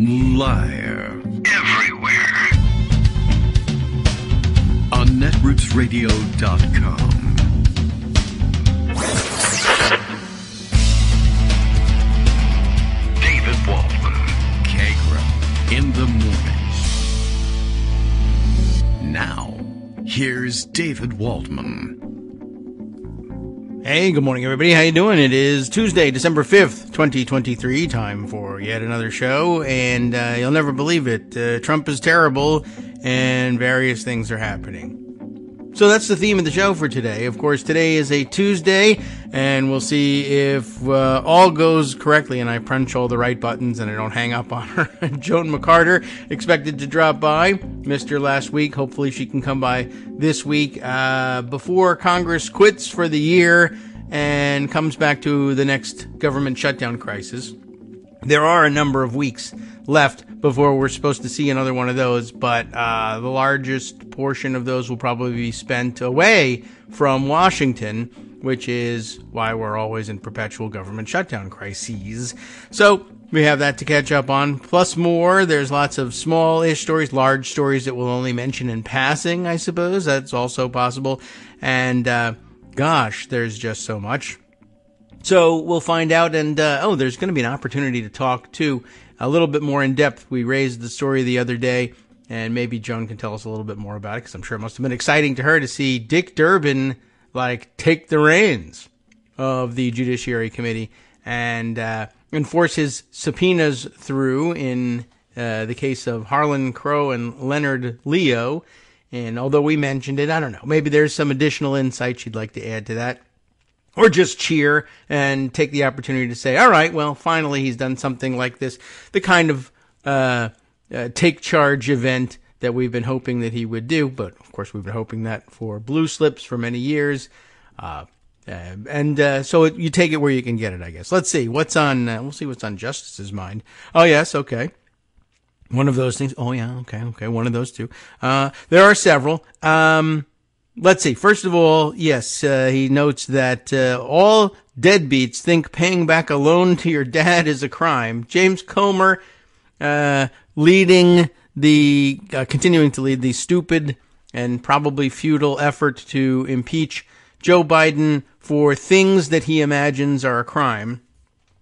Liar. Everywhere. On netrootsradio.com. David Waldman. Kagro. In the morning. Now, here's David Waldman. Hey, good morning, everybody. How you doing? It is Tuesday, December 5th, 2023. Time for yet another show, and you'll never believe it. Trump is terrible, and various things are happening. So that's the theme of the show for today. Of course, today is a Tuesday, and we'll see if all goes correctly and I punch all the right buttons and I don't hang up on her. Joan McCarter expected to drop by. Missed her last week. Hopefully she can come by this week before Congress quits for the year and comes back to the next government shutdown crisis. There are a number of weeks left before we're supposed to see another one of those, but the largest portion of those will probably be spent away from Washington, which is why we're always in perpetual government shutdown crises. So we have that to catch up on, plus more. There's lots of small-ish stories, large stories that we'll only mention in passing, I suppose. That's also possible. And gosh, there's just so much. So we'll find out, and there's going to be an opportunity to talk, too, a little bit more in depth. We raised the story the other day, and maybe Joan can tell us a little bit more about it, because I'm sure it must have been exciting to her to see Dick Durbin, take the reins of the Judiciary Committee and enforce his subpoenas through in the case of Harlan Crow and Leonard Leo. And although we mentioned it, I don't know, maybe there's some additional insight she'd like to add to that. Or just cheer and take the opportunity to say, all right, well, finally he's done something like this. The kind of take charge event that we've been hoping that he would do. But, of course, we've been hoping that for blue slips for many years. So you take it where you can get it, I guess. Let's see. We'll see what's on Justice's mind. Oh, yes, okay. One of those things. Oh, yeah, okay. One of those two. There are several. Let's see. First of all, yes, he notes that all deadbeats think paying back a loan to your dad is a crime. James Comer continuing to lead the stupid and probably futile effort to impeach Joe Biden for things that he imagines are a crime.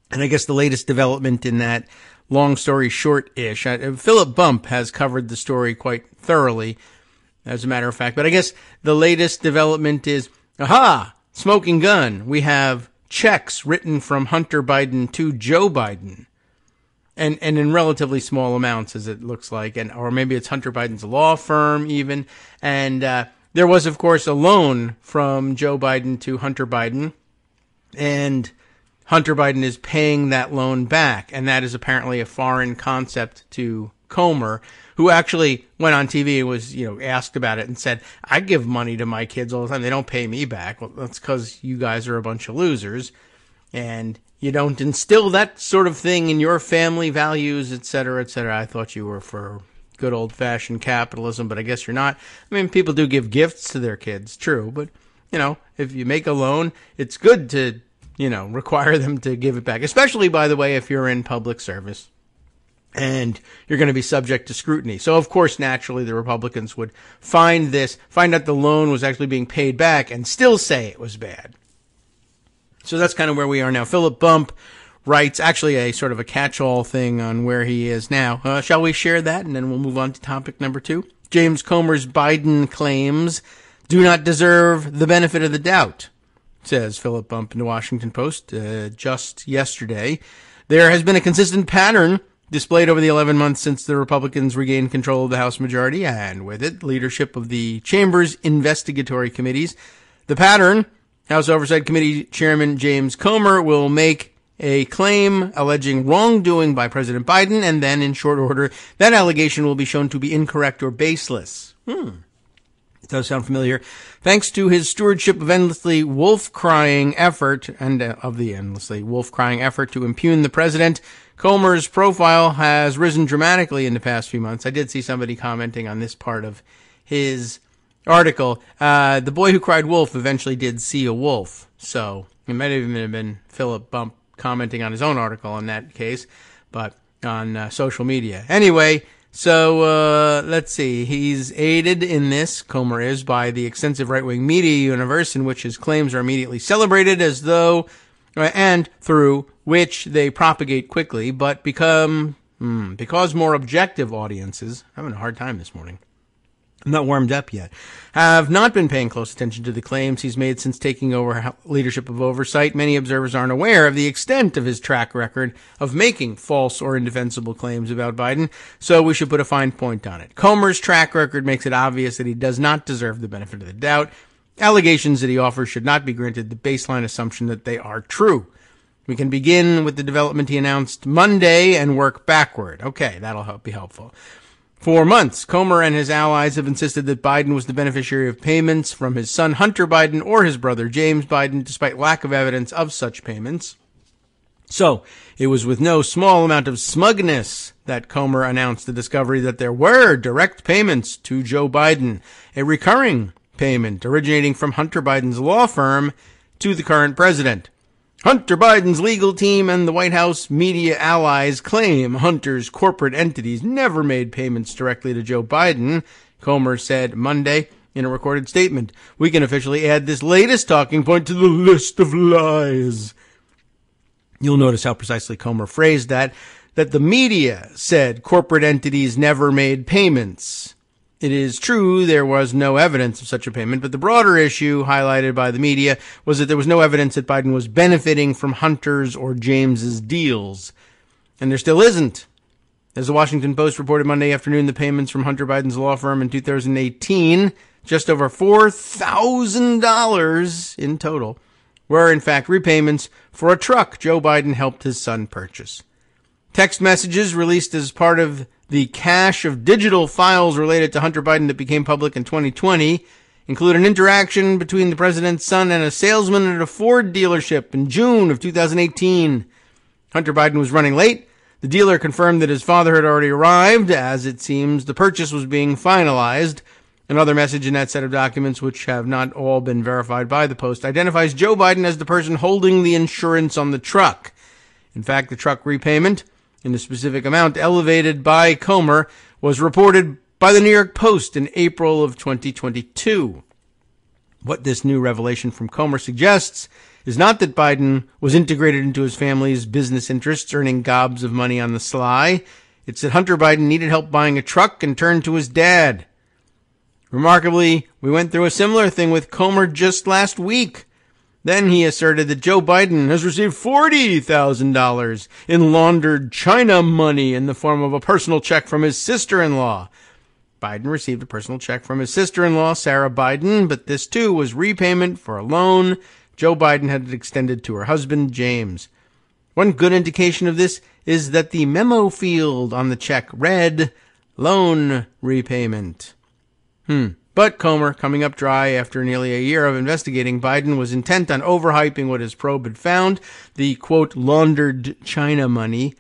And I guess the latest development in that, long story short-ish, Philip Bump has covered the story quite thoroughly, as a matter of fact. But I guess the latest development is, smoking gun. We have checks written from Hunter Biden to Joe Biden. And in relatively small amounts, as it looks like. Or maybe it's Hunter Biden's law firm even. And there was, of course, a loan from Joe Biden to Hunter Biden. And Hunter Biden is paying that loan back. And that is apparently a foreign concept to Comer, who actually went on TV and was, asked about it and said, I give money to my kids all the time. They don't pay me back. Well, that's because you guys are a bunch of losers and you don't instill that sort of thing in your family values, et cetera, et cetera. I thought you were for good old-fashioned capitalism, but I guess you're not. I mean, people do give gifts to their kids, true, but, if you make a loan, it's good to, require them to give it back, especially, by the way, if you're in public service. And you're going to be subject to scrutiny. So, of course, naturally, the Republicans would find out the loan was actually being paid back and still say it was bad. So that's kind of where we are now. Philip Bump writes actually a sort of a catch-all thing on where he is now. Shall we share that? And then we'll move on to topic number 2. James Comer's Biden claims do not deserve the benefit of the doubt, says Philip Bump in the Washington Post just yesterday. There has been a consistent pattern displayed over the 11 months since the Republicans regained control of the House majority, and with it, leadership of the chamber's investigatory committees. The pattern, House Oversight Committee Chairman James Comer will make a claim alleging wrongdoing by President Biden, and then, in short order, that allegation will be shown to be incorrect or baseless. It does sound familiar. Thanks to his stewardship of endlessly wolf-crying effort, to impugn the president, Comer's profile has risen dramatically in the past few months. I did see somebody commenting on this part of his article. The boy who cried wolf eventually did see a wolf. So it might have even been Philip Bump commenting on his own article in that case. But on social media. Anyway, so let's see. He's aided in this, Comer is, by the extensive right-wing media universe in which his claims are immediately celebrated as though, and through which they propagate quickly, but because more objective audiences, I'm having a hard time this morning, I'm not warmed up yet, have not been paying close attention to the claims he's made since taking over leadership of oversight. Many observers aren't aware of the extent of his track record of making false or indefensible claims about Biden, so we should put a fine point on it. Comer's track record makes it obvious that he does not deserve the benefit of the doubt. Allegations that he offers should not be granted the baseline assumption that they are true. We can begin with the development he announced Monday and work backward. Okay, that'll be helpful. For months, Comer and his allies have insisted that Biden was the beneficiary of payments from his son Hunter Biden or his brother James Biden, despite lack of evidence of such payments. So, it was with no small amount of smugness that Comer announced the discovery that there were direct payments to Joe Biden, a recurring payment originating from Hunter Biden's law firm to the current president. Hunter Biden's legal team and the White House media allies claim Hunter's corporate entities never made payments directly to Joe Biden, Comer said Monday in a recorded statement. We can officially add this latest talking point to the list of lies. You'll notice how precisely Comer phrased that the media said corporate entities never made payments. It is true there was no evidence of such a payment, but the broader issue highlighted by the media was that there was no evidence that Biden was benefiting from Hunter's or James's deals. And there still isn't. As the Washington Post reported Monday afternoon, the payments from Hunter Biden's law firm in 2018, just over $4,000 in total, were in fact repayments for a truck Joe Biden helped his son purchase. Text messages released as part of the cache of digital files related to Hunter Biden that became public in 2020 include an interaction between the president's son and a salesman at a Ford dealership in June of 2018. Hunter Biden was running late. The dealer confirmed that his father had already arrived. As it seems, the purchase was being finalized. Another message in that set of documents, which have not all been verified by the Post, identifies Joe Biden as the person holding the insurance on the truck. In fact, the truck repayment, in the specific amount elevated by Comer, was reported by the New York Post in April of 2022. What this new revelation from Comer suggests is not that Biden was integrated into his family's business interests, earning gobs of money on the sly. It's that Hunter Biden needed help buying a truck and turned to his dad. Remarkably, we went through a similar thing with Comer just last week. Then he asserted that Joe Biden has received $40,000 in laundered China money in the form of a personal check from his sister-in-law. Biden received a personal check from his sister-in-law, Sarah Biden, but this too was repayment for a loan Joe Biden had extended to her husband, James. One good indication of this is that the memo field on the check read, loan repayment. But Comer, coming up dry after nearly a year of investigating Biden, was intent on overhyping what his probe had found, the, quote, laundered China money.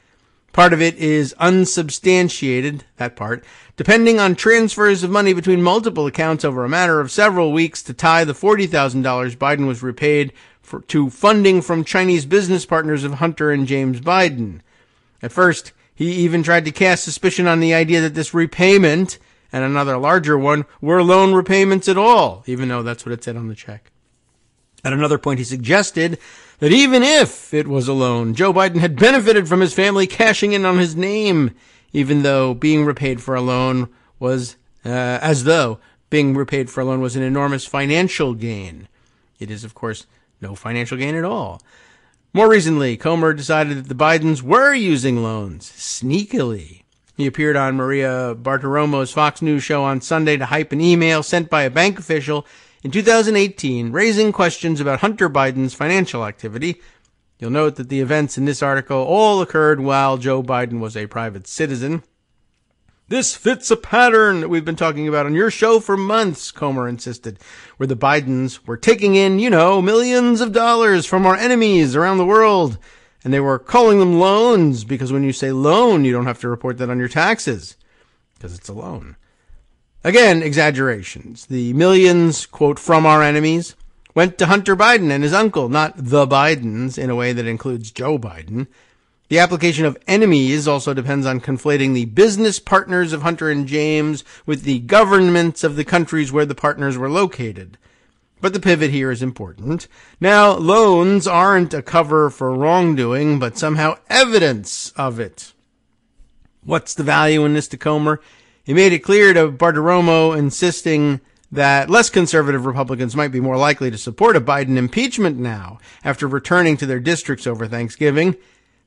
Part of it is unsubstantiated, that part, depending on transfers of money between multiple accounts over a matter of several weeks to tie the $40,000 Biden was repaid to funding from Chinese business partners of Hunter and James Biden. At first, he even tried to cast suspicion on the idea that this repayment and another larger one were loan repayments at all, even though that's what it said on the check. At another point, he suggested that even if it was a loan, Joe Biden had benefited from his family cashing in on his name, even though being repaid for a loan was, as though being repaid for a loan was an enormous financial gain. It is, of course, no financial gain at all. More recently, Comer decided that the Bidens were using loans, sneakily. He appeared on Maria Bartiromo's Fox News show on Sunday to hype an email sent by a bank official in 2018 raising questions about Hunter Biden's financial activity. You'll note that the events in this article all occurred while Joe Biden was a private citizen. This fits a pattern that we've been talking about on your show for months, Comer insisted, where the Bidens were taking in, millions of dollars from our enemies around the world. And they were calling them loans because when you say loan, you don't have to report that on your taxes because it's a loan. Again, exaggerations. The millions, quote, from our enemies, went to Hunter Biden and his uncle, not the Bidens, in a way that includes Joe Biden. The application of enemies also depends on conflating the business partners of Hunter and James with the governments of the countries where the partners were located. But the pivot here is important. Now, loans aren't a cover for wrongdoing, but somehow evidence of it. What's the value in this to Comer? He made it clear to Bartiromo, insisting that less conservative Republicans might be more likely to support a Biden impeachment now, after returning to their districts over Thanksgiving.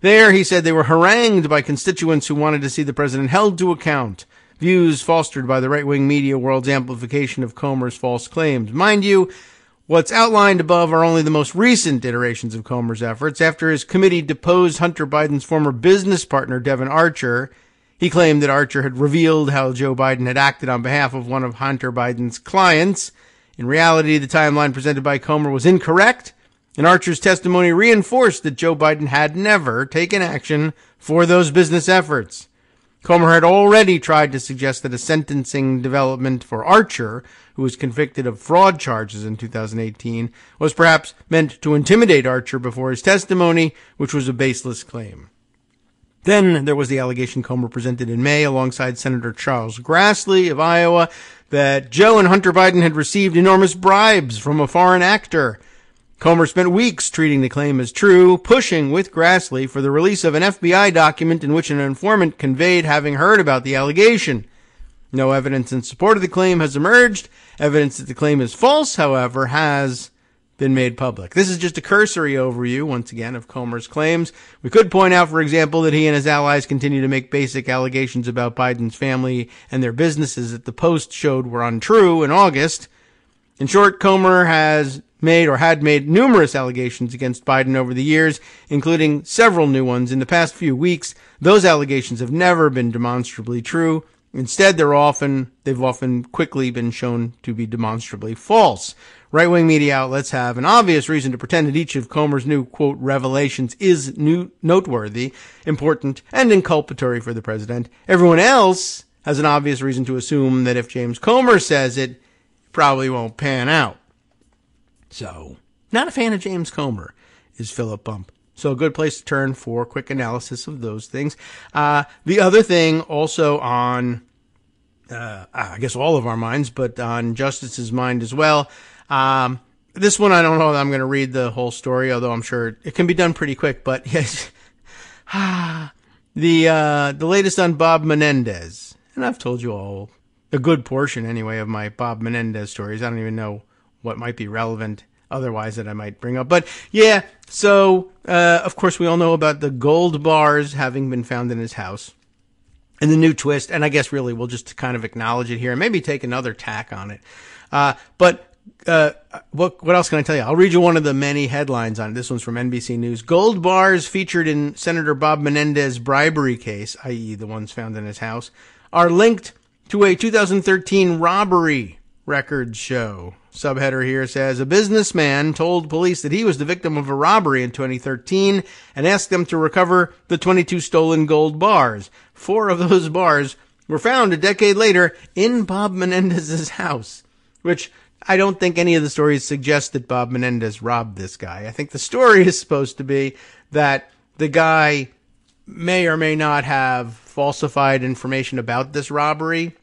There, he said they were harangued by constituents who wanted to see the president held to account, views fostered by the right-wing media world's amplification of Comer's false claims. Mind you, what's outlined above are only the most recent iterations of Comer's efforts. After his committee deposed Hunter Biden's former business partner, Devon Archer, he claimed that Archer had revealed how Joe Biden had acted on behalf of one of Hunter Biden's clients. In reality, the timeline presented by Comer was incorrect, and Archer's testimony reinforced that Joe Biden had never taken action for those business efforts. Comer had already tried to suggest that a sentencing development for Archer, who was convicted of fraud charges in 2018, was perhaps meant to intimidate Archer before his testimony, which was a baseless claim. Then there was the allegation Comer presented in May alongside Senator Charles Grassley of Iowa that Joe and Hunter Biden had received enormous bribes from a foreign actor. Comer spent weeks treating the claim as true, pushing with Grassley for the release of an FBI document in which an informant conveyed having heard about the allegation. No evidence in support of the claim has emerged. Evidence that the claim is false, however, has been made public. This is just a cursory overview, once again, of Comer's claims. We could point out, for example, that he and his allies continue to make basic allegations about Biden's family and their businesses that the Post showed were untrue in August. In short, Comer had made numerous allegations against Biden over the years, including several new ones in the past few weeks. Those allegations have never been demonstrably true. Instead, they've often quickly been shown to be demonstrably false. Right-wing media outlets have an obvious reason to pretend that each of Comer's new, quote, revelations is noteworthy, important, and inculpatory for the president. Everyone else has an obvious reason to assume that if James Comer says it, probably won't pan out. So, not a fan of James Comer is Philip Bump. So a good place to turn for a quick analysis of those things. The other thing also on, I guess all of our minds, but on Justice's mind as well. This one, I don't know that I'm going to read the whole story, although I'm sure it can be done pretty quick, but yes. The latest on Bob Menendez. And I've told you all a good portion anyway of my Bob Menendez stories. I don't even know what might be relevant otherwise that I might bring up. But yeah, so, of course, we all know about the gold bars having been found in his house. And the new twist, and I guess really we'll just kind of acknowledge it here and maybe take another tack on it. But what else can I tell you? I'll read you one of the many headlines on it. This one's from NBC News. Gold bars featured in Senator Bob Menendez bribery case, i.e. the ones found in his house, are linked to a 2013 robbery records show. Subheader here says, a businessman told police that he was the victim of a robbery in 2013 and asked them to recover the 22 stolen gold bars. 4 of those bars were found a decade later in Bob Menendez's house, which I don't think any of the stories suggest that Bob Menendez robbed this guy. I think the story is supposed to be that the guy may or may not have falsified information about this robbery.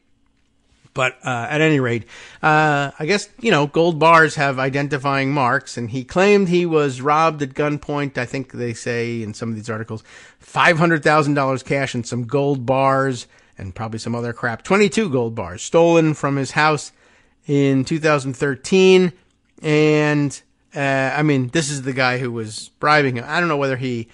But at any rate, I guess, gold bars have identifying marks, and he claimed he was robbed at gunpoint. I think they say in some of these articles, $500,000 cash and some gold bars and probably some other crap. 22 gold bars stolen from his house in 2013. And, this is the guy who was bribing him. I don't know whether he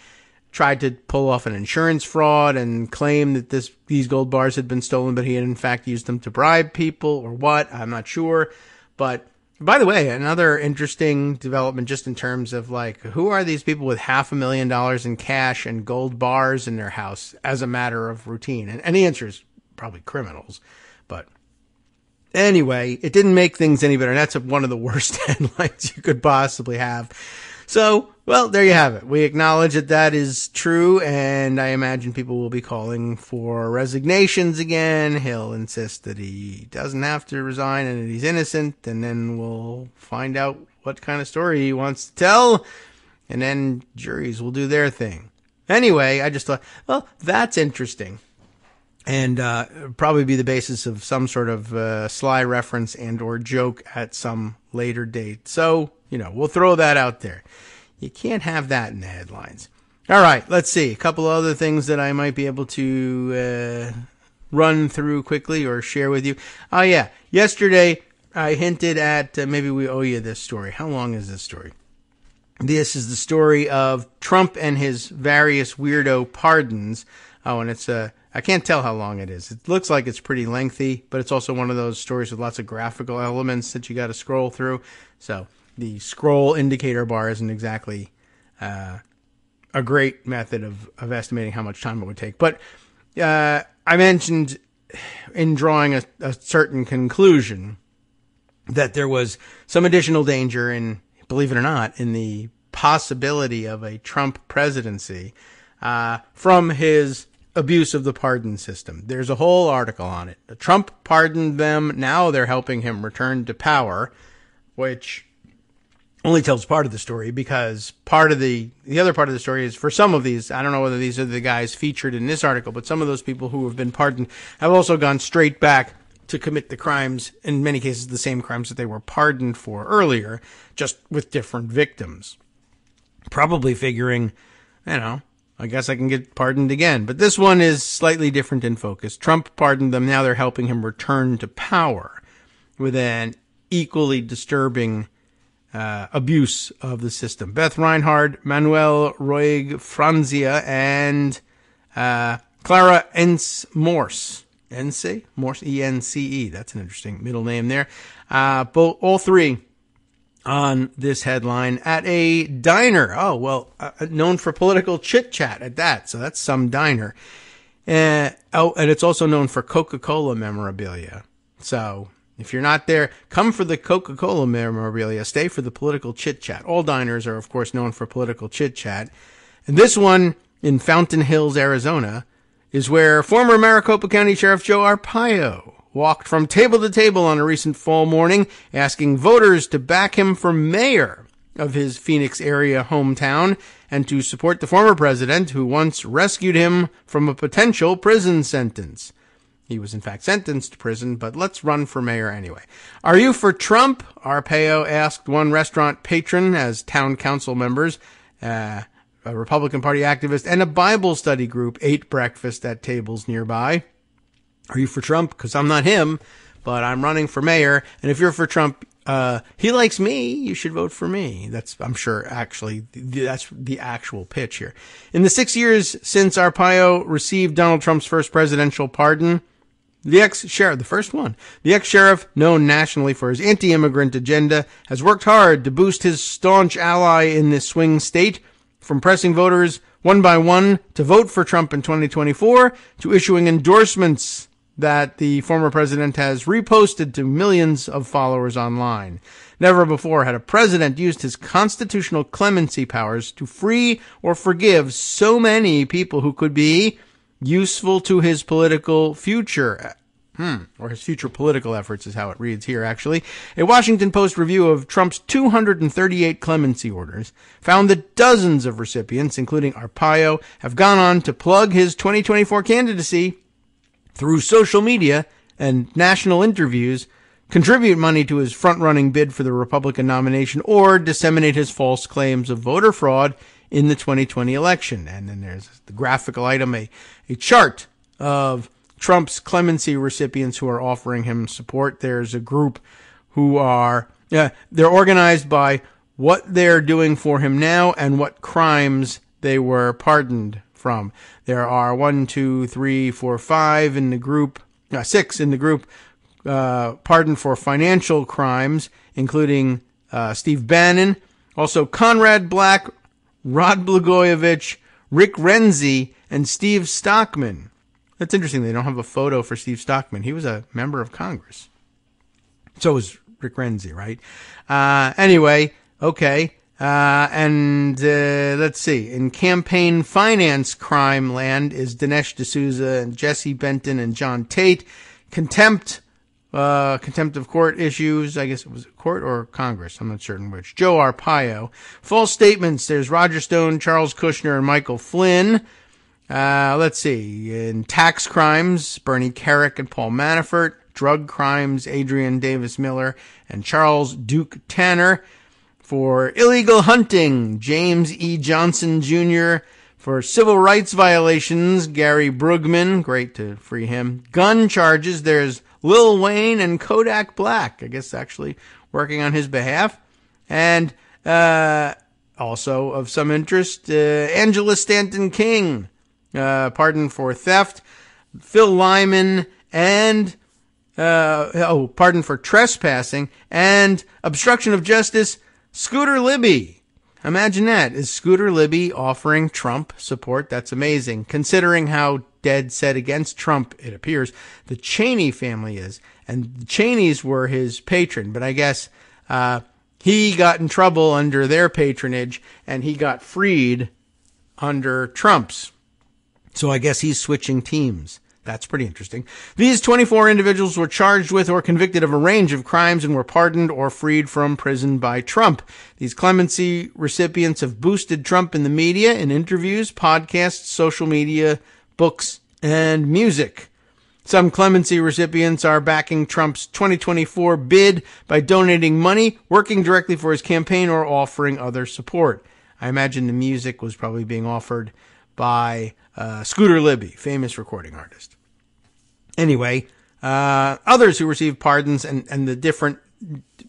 tried to pull off an insurance fraud and claim that these gold bars had been stolen, but he had in fact used them to bribe people or what. I'm not sure. But by the way, another interesting development just in terms of who are these people with $500,000 in cash and gold bars in their house as a matter of routine? And the answer is probably criminals. But anyway, it didn't make things any better. That's one of the worst headlines you could possibly have. So, well, there you have it. We acknowledge that is true, and I imagine people will be calling for resignations again. He'll insist that he doesn't have to resign and that he's innocent, and then we'll find out what kind of story he wants to tell, and then juries will do their thing. Anyway, I just thought, well, that's interesting. And probably be the basis of some sort of sly reference and or joke at some later date. So, we'll throw that out there. You can't have that in the headlines. All right, let's see. A couple of other things that I might be able to run through quickly or share with you. Oh, yeah. Yesterday, I hinted at maybe we owe you this story. How long is this story? This is the story of Trump and his various weirdo pardons. Oh, and it's I can't tell how long it is. It looks like it's pretty lengthy, but it's also one of those stories with lots of graphical elements that you got to scroll through. So the scroll indicator bar isn't exactly a great method of estimating how much time it would take. But I mentioned in drawing a certain conclusion that there was some additional danger in, believe it or not, in the possibility of a Trump presidency from his abuse of the pardon system. There's a whole article on it. Trump pardoned them. Now they're helping him return to power, which only tells part of the story, because part of the other part of the story is for some of these, I don't know whether these are the guys featured in this article, but some of those people who have been pardoned have also gone straight back to commit the crimes, in many cases the same crimes that they were pardoned for earlier, just with different victims. Probably figuring, I guess I can get pardoned again. But this one is slightly different in focus. Trump pardoned them. Now they're helping him return to power with an equally disturbing abuse of the system. Beth Reinhard, Manuel Roig Franzia, and Clara Morse. Morse, E-N-C-E. That's an interesting middle name there. All three on this headline at a diner. Oh, well, known for political chit-chat at that. So that's some diner. And it's also known for Coca-Cola memorabilia. So if you're not there, come for the Coca-Cola memorabilia. Stay for the political chit-chat. All diners are, of course, known for political chit-chat. And this one in Fountain Hills, Arizona, is where former Maricopa County Sheriff Joe Arpaio walked from table to table on a recent fall morning, asking voters to back him for mayor of his Phoenix area hometown and to support the former president who once rescued him from a potential prison sentence. He was in fact sentenced to prison, but let's run for mayor anyway. Are you for Trump? Arpaio asked one restaurant patron as town council members, a Republican Party activist, and a Bible study group ate breakfast at tables nearby. Are you for Trump? Because I'm not him, but I'm running for mayor. And if you're for Trump, he likes me. You should vote for me. That's, I'm sure, actually, that's the actual pitch here. In the 6 years since Arpaio received Donald Trump's first presidential pardon, the ex-sheriff, known nationally for his anti-immigrant agenda, has worked hard to boost his staunch ally in this swing state, from pressing voters one by one to vote for Trump in 2024 to issuing endorsements that the former president has reposted to millions of followers online. Never before had a president used his constitutional clemency powers to free or forgive so many people who could be useful to his political future. Or his future political efforts is how it reads here, actually. A Washington Post review of Trump's 238 clemency orders found that dozens of recipients, including Arpaio, have gone on to plug his 2024 candidacy through social media and national interviews, contribute money to his front-running bid for the Republican nomination, or disseminate his false claims of voter fraud in the 2020 election. And then there's the graphical item, a chart of Trump's clemency recipients who are offering him support. There's a group who are, they're organized by what they're doing for him now and what crimes they were pardoned from. There are 5 in the group, 6 in the group, pardoned for financial crimes, including Steve Bannon, also Conrad Black, Rod Blagojevich, Rick Renzi, and Steve Stockman. That's interesting. They don't have a photo for Steve Stockman. He was a member of Congress. So was Rick Renzi, right? Anyway, okay. Let's see. In campaign finance crime land is Dinesh D'Souza and Jesse Benton and John Tate. Contempt contempt of court issues. I guess it was court or Congress. I'm not certain which. Joe Arpaio. False statements. There's Roger Stone, Charles Kushner, and Michael Flynn. Let's see. In tax crimes, Bernie Kerik and Paul Manafort. Drug crimes, Adrian Davis Miller and Charles Duke Tanner. For illegal hunting, James E. Johnson Jr. For civil rights violations, Gary Brugman. Great to free him. Gun charges, there's Lil Wayne and Kodak Black. I guess actually working on his behalf. And also of some interest, Angela Stanton King. Pardon for theft. Phil Lyman and pardon for trespassing and obstruction of justice, Scooter Libby. Imagine that. Is Scooter Libby offering Trump support? That's amazing, considering how dead set against Trump it appears the Cheney family is. And the Cheneys were his patron, but I guess he got in trouble under their patronage and he got freed under Trump's. So I guess he's switching teams. That's pretty interesting. These 24 individuals were charged with or convicted of a range of crimes and were pardoned or freed from prison by Trump. These clemency recipients have boosted Trump in the media, in interviews, podcasts, social media, books, and music. Some clemency recipients are backing Trump's 2024 bid by donating money, working directly for his campaign, or offering other support. I imagine the music was probably being offered by Scooter Libby, famous recording artist. Anyway, others who received pardons, and the different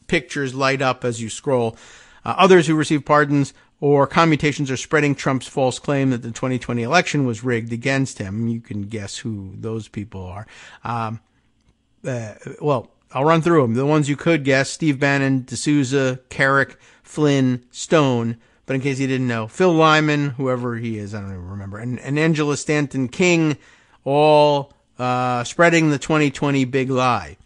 pictures light up as you scroll. Others who received pardons or commutations are spreading Trump's false claim that the 2020 election was rigged against him. You can guess who those people are. Well, I'll run through them. The ones you could guess: Steve Bannon, D'Souza, Kerik, Flynn, Stone. But in case you didn't know, Phil Lyman, whoever he is, I don't even remember, and Angela Stanton King, all spreading the 2020 big lie.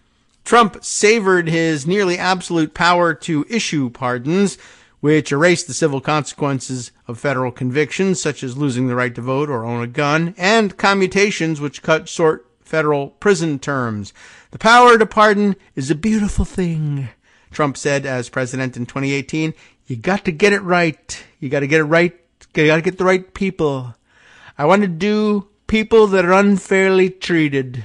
Trump savored his nearly absolute power to issue pardons, which erased the civil consequences of federal convictions, such as losing the right to vote or own a gun, and commutations, which cut short federal prison terms. The power to pardon is a beautiful thing, Trump said as president in 2018. You got to get it right. You got to get it right. You got to get the right people. I want to do people that are unfairly treated.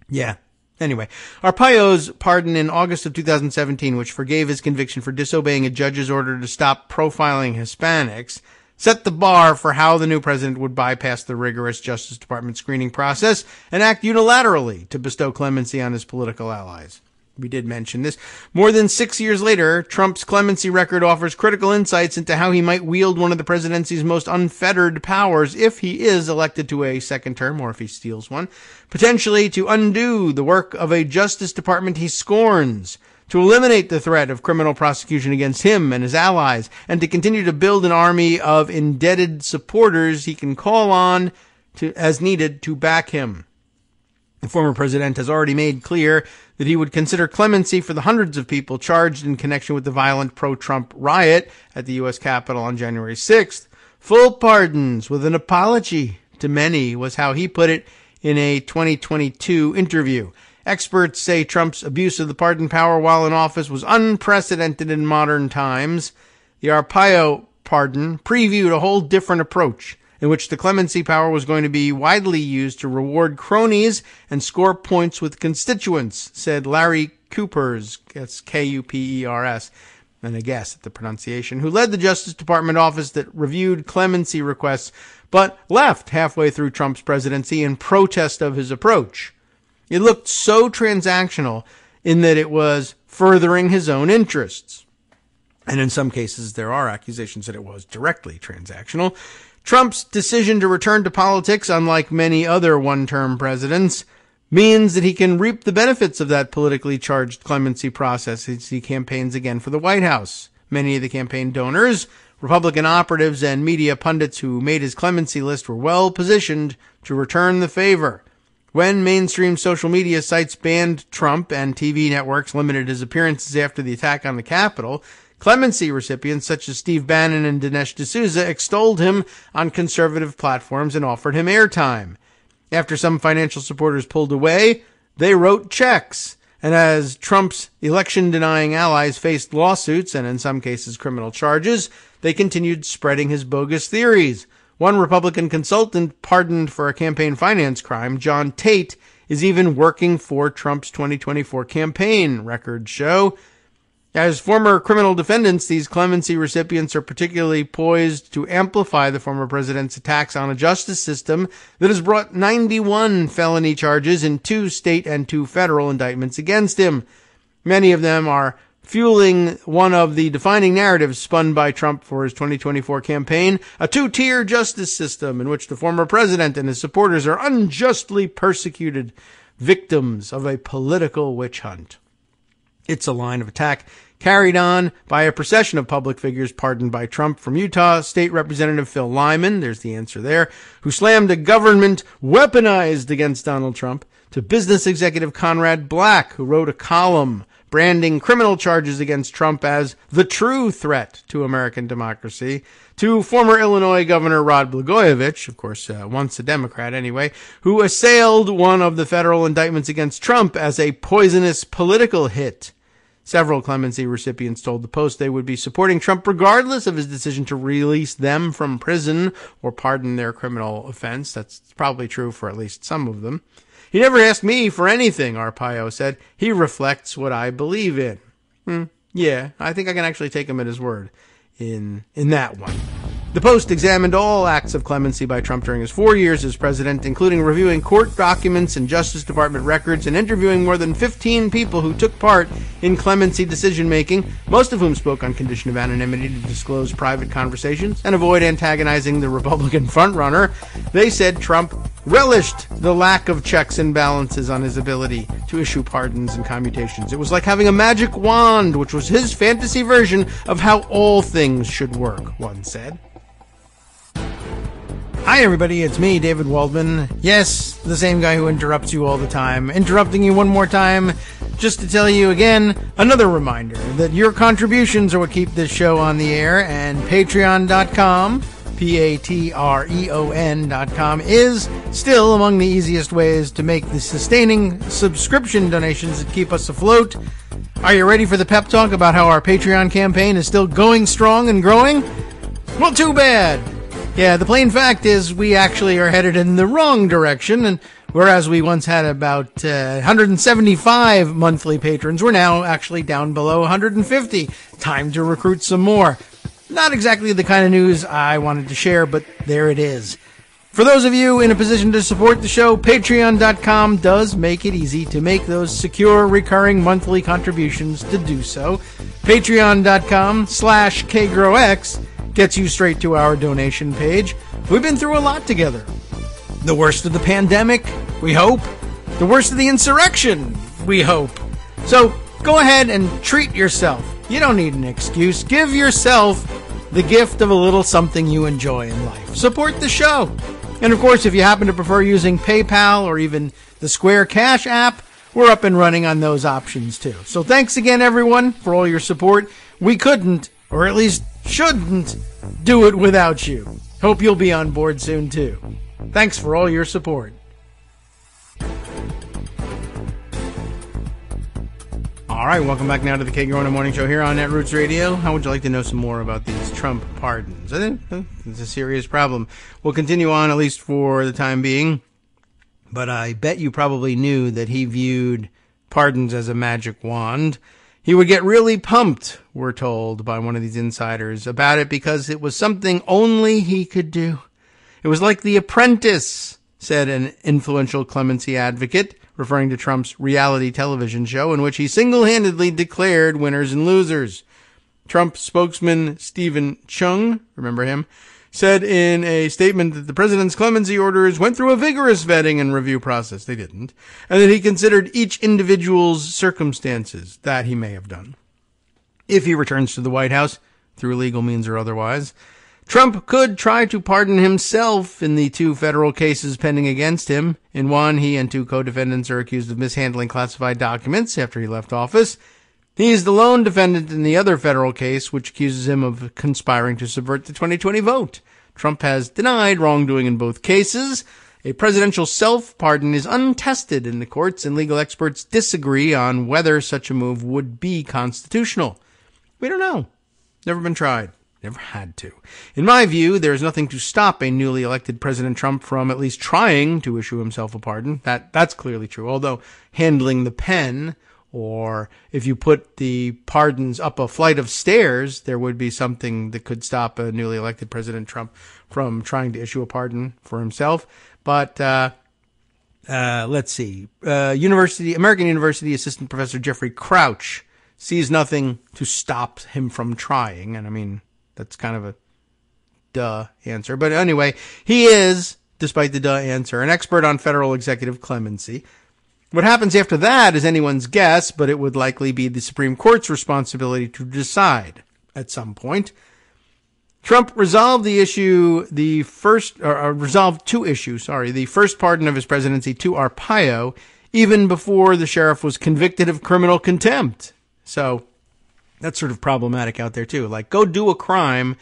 Yeah. Anyway, Arpaio's pardon in August of 2017, which forgave his conviction for disobeying a judge's order to stop profiling Hispanics, set the bar for how the new president would bypass the rigorous Justice Department screening process and act unilaterally to bestow clemency on his political allies. We did mention this. More than 6 years later, Trump's clemency record offers critical insights into how he might wield one of the presidency's most unfettered powers if he is elected to a second term, or if he steals one, potentially to undo the work of a Justice Department he scorns, to eliminate the threat of criminal prosecution against him and his allies, and to continue to build an army of indebted supporters he can call on to, as needed, to back him. The former president has already made clear that he would consider clemency for the hundreds of people charged in connection with the violent pro-Trump riot at the U.S. Capitol on January 6th. Full pardons with an apology to many was how he put it in a 2022 interview. Experts say Trump's abuse of the pardon power while in office was unprecedented in modern times. The Arpaio pardon previewed a whole different approach, in which the clemency power was going to be widely used to reward cronies and score points with constituents, said Larry Kupers, that's Kupers, and I guess at the pronunciation, who led the Justice Department office that reviewed clemency requests, but left halfway through Trump's presidency in protest of his approach. It looked so transactional in that it was furthering his own interests. And in some cases, there are accusations that it was directly transactional. Trump's decision to return to politics, unlike many other one-term presidents, means that he can reap the benefits of that politically charged clemency process as he campaigns again for the White House. Many of the campaign donors, Republican operatives, and media pundits who made his clemency list were well positioned to return the favor. When mainstream social media sites banned Trump and TV networks limited his appearances after the attack on the Capitol, clemency recipients such as Steve Bannon and Dinesh D'Souza extolled him on conservative platforms and offered him airtime. After some financial supporters pulled away, they wrote checks. And as Trump's election-denying allies faced lawsuits and in some cases criminal charges, they continued spreading his bogus theories. One Republican consultant pardoned for a campaign finance crime, John Tate, is even working for Trump's 2024 campaign, records show. As former criminal defendants, these clemency recipients are particularly poised to amplify the former president's attacks on a justice system that has brought 91 felony charges in 2 state and 2 federal indictments against him. Many of them are fueling one of the defining narratives spun by Trump for his 2024 campaign, a 2-tier justice system in which the former president and his supporters are unjustly persecuted, victims of a political witch hunt. It's a line of attack carried on by a procession of public figures pardoned by Trump, from Utah State Representative Phil Lyman, there's the answer there, who slammed a government weaponized against Donald Trump, to business executive Conrad Black, who wrote a column branding criminal charges against Trump as the true threat to American democracy, to former Illinois Governor Rod Blagojevich, of course, once a Democrat anyway, who assailed one of the federal indictments against Trump as a poisonous political hit. Several clemency recipients told the Post they would be supporting Trump regardless of his decision to release them from prison or pardon their criminal offense. That's probably true for at least some of them. He never asked me for anything, Arpaio said. He reflects what I believe in. Yeah, I think I can actually take him at his word in that one. The Post examined all acts of clemency by Trump during his 4 years as president, including reviewing court documents and Justice Department records and interviewing more than 15 people who took part in clemency decision-making, most of whom spoke on condition of anonymity to disclose private conversations and avoid antagonizing the Republican frontrunner. They said Trump relished the lack of checks and balances on his ability to issue pardons and commutations. It was like having a magic wand, which was his fantasy version of how all things should work, one said. Hi everybody, it's me, David Waldman. Yes, the same guy who interrupts you all the time. Interrupting you one more time, just to tell you again, another reminder that your contributions are what keep this show on the air, and patreon.com, patreon.com, is still among the easiest ways to make the sustaining subscription donations that keep us afloat. Are you ready for the pep talk about how our Patreon campaign is still going strong and growing? Well, too bad. Yeah, the plain fact is we actually are headed in the wrong direction, and whereas we once had about 175 monthly patrons, we're now actually down below 150. Time to recruit some more. Not exactly the kind of news I wanted to share, but there it is. For those of you in a position to support the show, patreon.com does make it easy to make those secure, recurring monthly contributions to do so. Patreon.com/KagroX gets you straight to our donation page. We've been through a lot together. The worst of the pandemic, we hope. The worst of the insurrection, we hope. So go ahead and treat yourself. You don't need an excuse. Give yourself the gift of a little something you enjoy in life. Support the show. And of course, if you happen to prefer using PayPal or even the Square Cash app, we're up and running on those options too. So thanks again, everyone, for all your support. We couldn't, or at least shouldn't, do it without you. Hope you'll be on board soon too. Thanks for all your support. All right, welcome back now to the Kagro in the Morning Show here on Netroots Radio. How would you like to know some more about these Trump pardons? I think it's a serious problem. We'll continue on, at least for the time being, but I bet you probably knew that he viewed pardons as a magic wand. He would get really pumped, we're told by one of these insiders, about it because it was something only he could do. It was like The Apprentice, said an influential clemency advocate, referring to Trump's reality television show in which he single-handedly declared winners and losers. Trump spokesman Stephen Chung, remember him, said in a statement that the president's clemency orders went through a vigorous vetting and review process. They didn't. And that he considered each individual's circumstances. That he may have done. If he returns to the White House, through legal means or otherwise, Trump could try to pardon himself in the 2 federal cases pending against him. In one, he and 2 co-defendants are accused of mishandling classified documents after he left office. He is the lone defendant in the other federal case, which accuses him of conspiring to subvert the 2020 vote. Trump has denied wrongdoing in both cases, A presidential self-pardon is untested in the courts, and legal experts disagree on whether such a move would be constitutional. We don't know. Never been tried. Never had to. In my view, there is nothing to stop a newly elected President Trump from at least trying to issue himself a pardon. That's clearly true. Although handling the pen, or if you put the pardons up a flight of stairs, there would be something that could stop a newly elected President Trump from trying to issue a pardon for himself. But let's see. American University assistant professor Jeffrey Crouch sees nothing to stop him from trying. And I mean, that's kind of a duh answer. But anyway, he is, despite the duh answer, an expert on federal executive clemency. What happens after that is anyone's guess, but it would likely be the Supreme Court's responsibility to decide at some point. Trump resolved two issues. The first pardon of his presidency to Arpaio, even before the sheriff was convicted of criminal contempt. So that's sort of problematic out there too. Like, go do a crime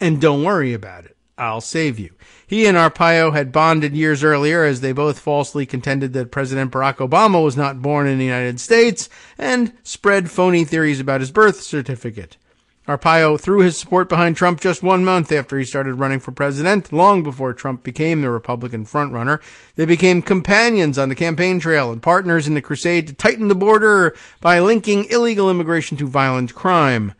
and don't worry about it. I'll save you. He and Arpaio had bonded years earlier as they both falsely contended that President Barack Obama was not born in the United States and spread phony theories about his birth certificate. Arpaio threw his support behind Trump just 1 month after he started running for president, long before Trump became the Republican frontrunner. They became companions on the campaign trail and partners in the crusade to tighten the border by linking illegal immigration to violent crime.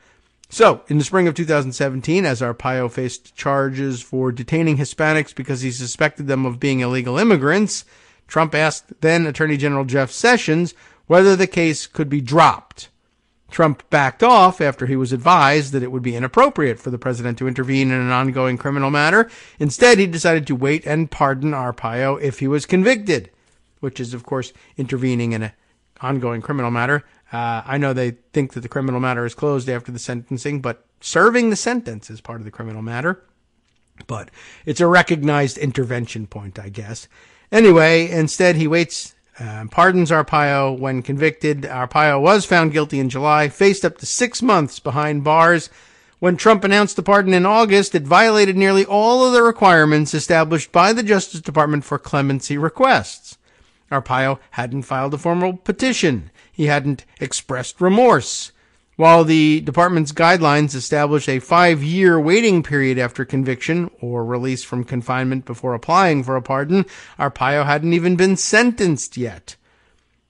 So, in the spring of 2017, as Arpaio faced charges for detaining Hispanics because he suspected them of being illegal immigrants, Trump asked then Attorney General Jeff Sessions whether the case could be dropped. Trump backed off after he was advised that it would be inappropriate for the president to intervene in an ongoing criminal matter. Instead, he decided to wait and pardon Arpaio if he was convicted, which is, of course, intervening in an ongoing criminal matter. I know they think that the criminal matter is closed after the sentencing, but serving the sentence is part of the criminal matter. But it's a recognized intervention point, I guess. Anyway, instead, he waits pardons Arpaio when convicted. Arpaio was found guilty in July, faced up to 6 months behind bars. When Trump announced the pardon in August, it violated nearly all of the requirements established by the Justice Department for clemency requests. Arpaio hadn't filed a formal petition. He hadn't expressed remorse. While the department's guidelines establish a 5-year waiting period after conviction or release from confinement before applying for a pardon, Arpaio hadn't even been sentenced yet.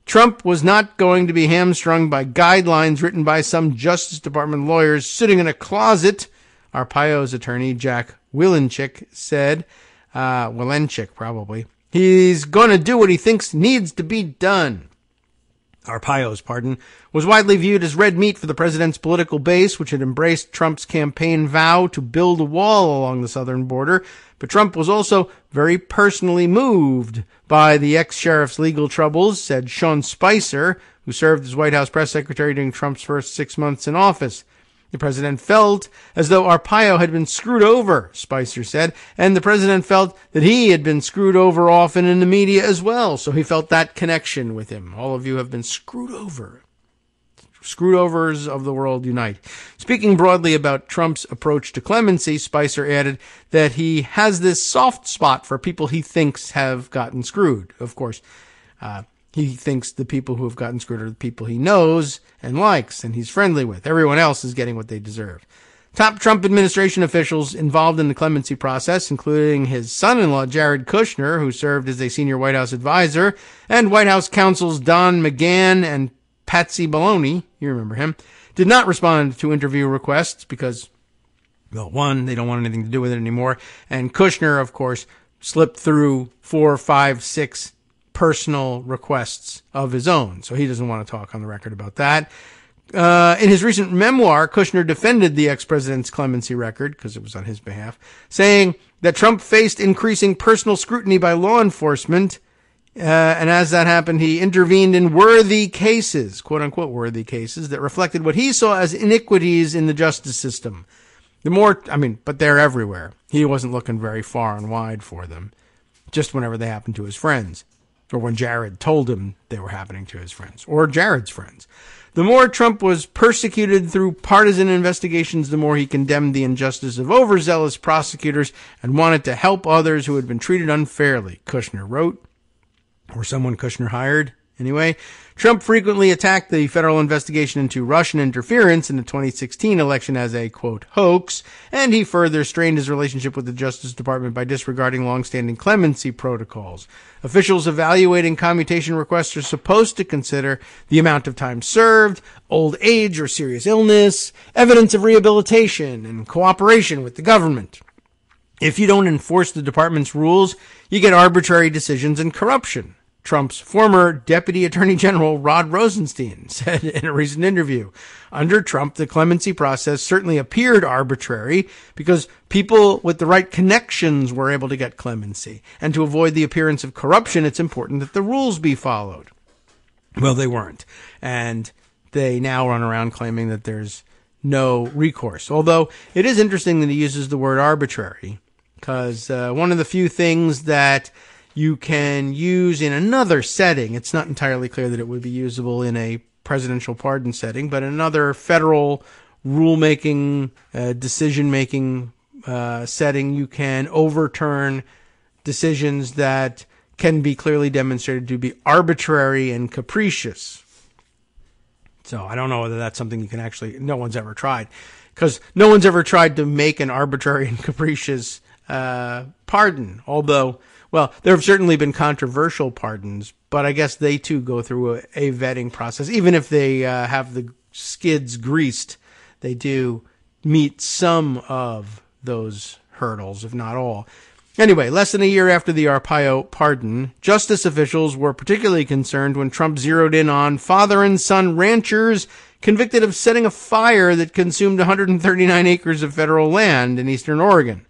Trump was not going to be hamstrung by guidelines written by some Justice Department lawyers sitting in a closet, Arpaio's attorney, Jack Wilenchik, said. Wilenchik, probably. He's going to do what he thinks needs to be done. Arpaio's pardon was widely viewed as red meat for the president's political base, which had embraced Trump's campaign vow to build a wall along the southern border. But Trump was also very personally moved by the ex-sheriff's legal troubles, said Sean Spicer, who served as White House press secretary during Trump's first 6 months in office. The president felt as though Arpaio had been screwed over, Spicer said, and the president felt that he had been screwed over often in the media as well, so he felt that connection with him. All of you have been screwed over. Screwed-overs of the world unite. Speaking broadly about Trump's approach to clemency, Spicer added that he has this soft spot for people he thinks have gotten screwed. Of course, he thinks the people who have gotten screwed are the people he knows and likes and he's friendly with. Everyone else is getting what they deserve. Top Trump administration officials involved in the clemency process, including his son-in-law, Jared Kushner, who served as a senior White House advisor, and White House counsels Don McGahn and Patsy Maloney, you remember him, did not respond to interview requests because, well, one, they don't want anything to do with it anymore, and Kushner, of course, slipped through 4, 5, 6 personal requests of his own, so he doesn't want to talk on the record about that. In his recent memoir, Kushner defended the ex-president's clemency record, because it was on his behalf, saying that Trump faced increasing personal scrutiny by law enforcement, and as that happened, he intervened in worthy cases, quote-unquote worthy cases, that reflected what he saw as iniquities in the justice system. But they're everywhere. He wasn't looking very far and wide for them, just whenever they happened to his friends. or when Jared told him they were happening to his friends, or Jared's friends. The more Trump was persecuted through partisan investigations, the more he condemned the injustice of overzealous prosecutors and wanted to help others who had been treated unfairly, Kushner wrote, or someone Kushner hired. Anyway, Trump frequently attacked the federal investigation into Russian interference in the 2016 election as a, quote, hoax, and he further strained his relationship with the Justice Department by disregarding longstanding clemency protocols. Officials evaluating commutation requests are supposed to consider the amount of time served, old age or serious illness, evidence of rehabilitation, and cooperation with the government. If you don't enforce the department's rules, you get arbitrary decisions and corruption. Trump's former Deputy Attorney General Rod Rosenstein said in a recent interview, under Trump, the clemency process certainly appeared arbitrary because people with the right connections were able to get clemency. And to avoid the appearance of corruption, it's important that the rules be followed. Well, they weren't. And they now run around claiming that there's no recourse. Although it is interesting that he uses the word arbitrary, because one of the few things that you can use in another setting, it's not entirely clear that it would be usable in a presidential pardon setting, but in another federal rulemaking, decision-making setting, you can overturn decisions that can be clearly demonstrated to be arbitrary and capricious. So I don't know whether that's something you can actually, no one's ever tried, because no one's ever tried to make an arbitrary and capricious pardon, although, well, there have certainly been controversial pardons, but I guess they too go through a vetting process. Even if they have the skids greased, they do meet some of those hurdles, if not all. Anyway, less than a year after the Arpaio pardon, justice officials were particularly concerned when Trump zeroed in on father and son ranchers convicted of setting a fire that consumed 139 acres of federal land in eastern Oregon.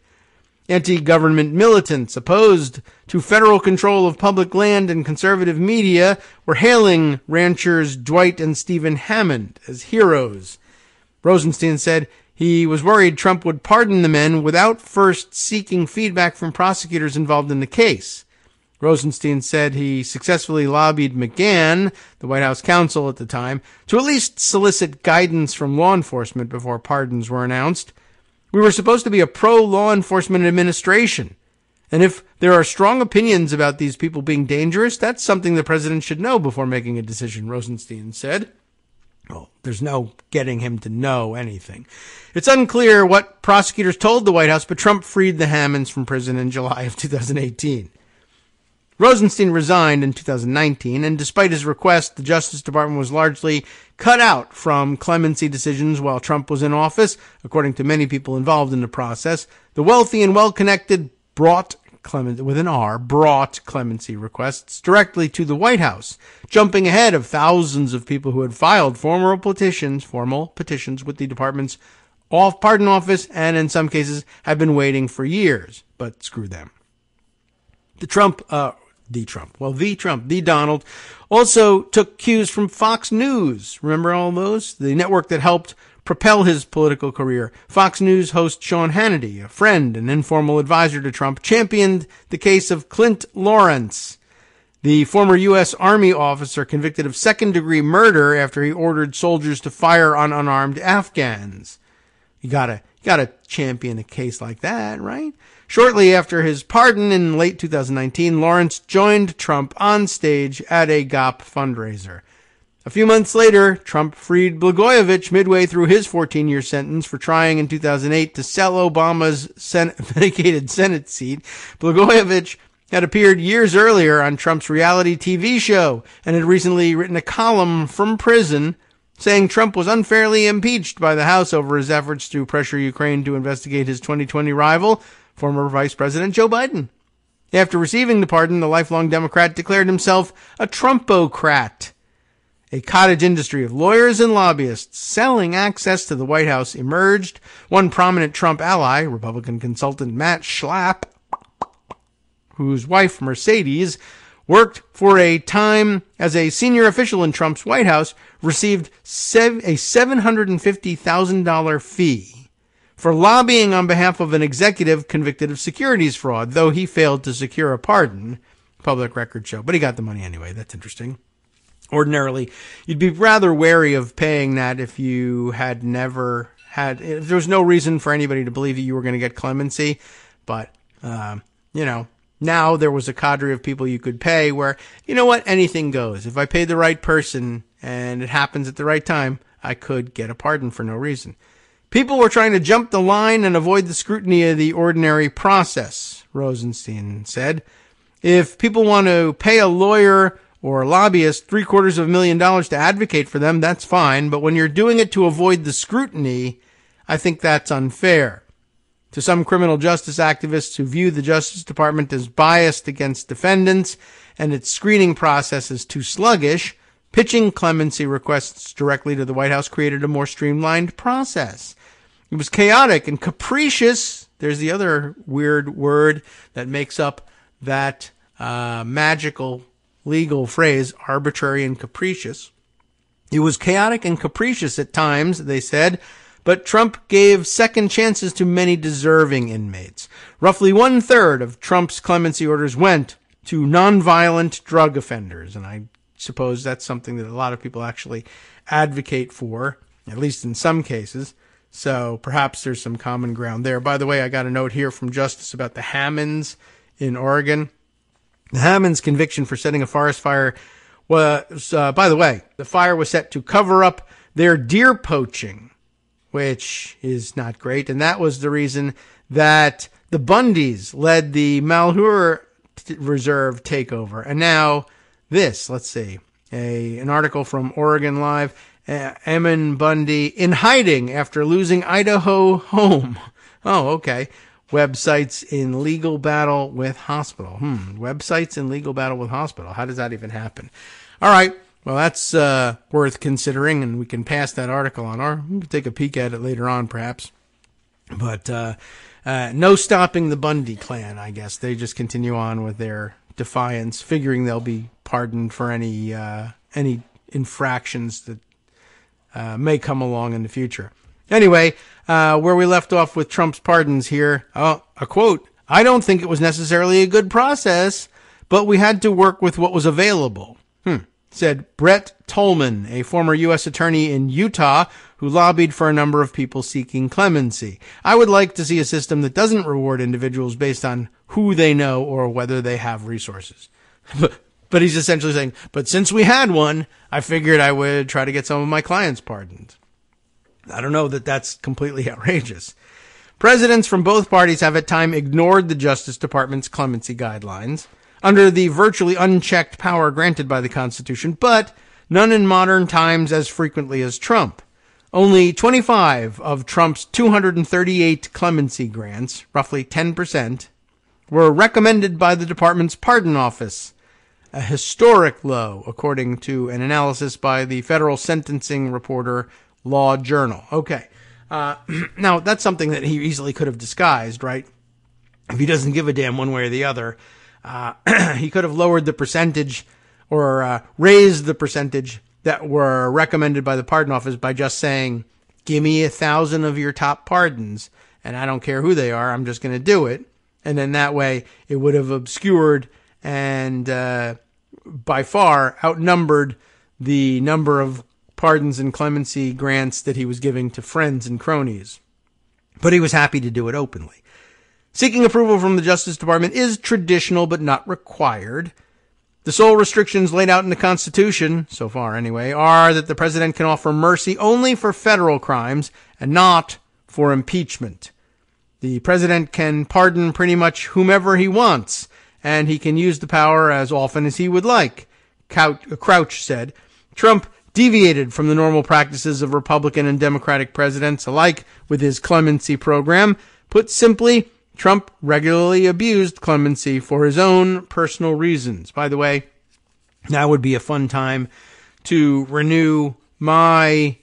Anti-government militants opposed to federal control of public land and conservative media were hailing ranchers Dwight and Stephen Hammond as heroes. Rosenstein said he was worried Trump would pardon the men without first seeking feedback from prosecutors involved in the case. Rosenstein said he successfully lobbied McGahn, the White House counsel at the time, to at least solicit guidance from law enforcement before pardons were announced. We were supposed to be a pro-law enforcement administration. And if there are strong opinions about these people being dangerous, that's something the president should know before making a decision, Rosenstein said. Well, there's no getting him to know anything. It's unclear what prosecutors told the White House, but Trump freed the Hammonds from prison in July of 2018. Rosenstein resigned in 2019, and despite his request, the Justice Department was largely cut out from clemency decisions while Trump was in office. According to many people involved in the process, the wealthy and well-connected brought clemency requests directly to the White House, jumping ahead of thousands of people who had filed formal petitions with the department's pardon office, and in some cases have been waiting for years. But screw them. The Donald also took cues from Fox News. Remember all those? The network that helped propel his political career. Fox News host Sean Hannity, a friend and informal advisor to Trump, championed the case of Clint Lawrence, the former U.S. Army officer convicted of second-degree murder after he ordered soldiers to fire on unarmed Afghans. You gotta champion a case like that, right? Shortly after his pardon in late 2019, Lawrence joined Trump on stage at a GOP fundraiser. A few months later, Trump freed Blagojevich midway through his 14-year sentence for trying in 2008 to sell Obama's vacated Senate seat. Blagojevich had appeared years earlier on Trump's reality TV show and had recently written a column from prison saying Trump was unfairly impeached by the House over his efforts to pressure Ukraine to investigate his 2020 rival, former Vice President Joe Biden. After receiving the pardon, the lifelong Democrat declared himself a Trumpocrat. A cottage industry of lawyers and lobbyists selling access to the White House emerged. One prominent Trump ally, Republican consultant Matt Schlapp, whose wife Mercedes worked for a time as a senior official in Trump's White House, received a $750,000 fee for lobbying on behalf of an executive convicted of securities fraud, though he failed to secure a pardon. public records show. But he got the money anyway. That's interesting. Ordinarily, you'd be rather wary of paying that if you had never had, if there was no reason for anybody to believe that you were going to get clemency. But, now there was a cadre of people you could pay where, you know what, anything goes. If I paid the right person and it happens at the right time, I could get a pardon for no reason. People were trying to jump the line and avoid the scrutiny of the ordinary process, Rosenstein said. If people want to pay a lawyer or a lobbyist $750,000 to advocate for them, that's fine. But when you're doing it to avoid the scrutiny, I think that's unfair. To some criminal justice activists who view the Justice Department as biased against defendants and its screening process as too sluggish, pitching clemency requests directly to the White House created a more streamlined process. It was chaotic and capricious. There's the other weird word that makes up that magical legal phrase, arbitrary and capricious. It was chaotic and capricious at times, they said, but Trump gave second chances to many deserving inmates. Roughly 1/3 of Trump's clemency orders went to nonviolent drug offenders, and I suppose that's something that a lot of people actually advocate for, at least in some cases. So perhaps there's some common ground there. By the way, I got a note here from Justice about the Hammonds in Oregon. The Hammonds' conviction for setting a forest fire was, by the way, the fire was set to cover up their deer poaching, which is not great. And that was the reason that the Bundys led the Malheur Reserve takeover. And now this, let's see, an article from Oregon Live. Ammon Bundy in hiding after losing Idaho home. Oh, okay. Websites in legal battle with hospital. Websites in legal battle with hospital. How does that even happen? All right. Well, that's worth considering, and we can pass that article on, or we can take a peek at it later on, perhaps. But no stopping the Bundy clan, I guess. They just continue on with their defiance, figuring they'll be pardoned for any infractions that may come along in the future. Anyway, where we left off with Trump's pardons here, a quote, "I don't think it was necessarily a good process, but we had to work with what was available," said Brett Tolman, a former U.S. attorney in Utah who lobbied for a number of people seeking clemency. "I would like to see a system that doesn't reward individuals based on who they know or whether they have resources." But he's essentially saying, but since we had one, I figured I would try to get some of my clients pardoned. I don't know that that's completely outrageous. Presidents from both parties have at times ignored the Justice Department's clemency guidelines under the virtually unchecked power granted by the Constitution, but none in modern times as frequently as Trump. Only 25 of Trump's 238 clemency grants, roughly 10%, were recommended by the department's pardon office, a historic low, according to an analysis by the federal sentencing reporter Law Journal. Okay. Now, that's something that he easily could have disguised, right? If he doesn't give a damn one way or the other, he could have lowered the percentage or raised the percentage that were recommended by the pardon office by just saying, give me 1,000 of your top pardons, and I don't care who they are, I'm just going to do it. And then that way it would have obscured and by far outnumbered the number of pardons and clemency grants that he was giving to friends and cronies. But he was happy to do it openly. Seeking approval from the Justice Department is traditional but not required. The sole restrictions laid out in the Constitution, so far anyway, are that the president can offer mercy only for federal crimes and not for impeachment. The president can pardon pretty much whomever he wants, and he can use the power as often as he would like, Crouch said. Trump deviated from the normal practices of Republican and Democratic presidents alike with his clemency program. Put simply, Trump regularly abused clemency for his own personal reasons. By the way, now would be a fun time to renew my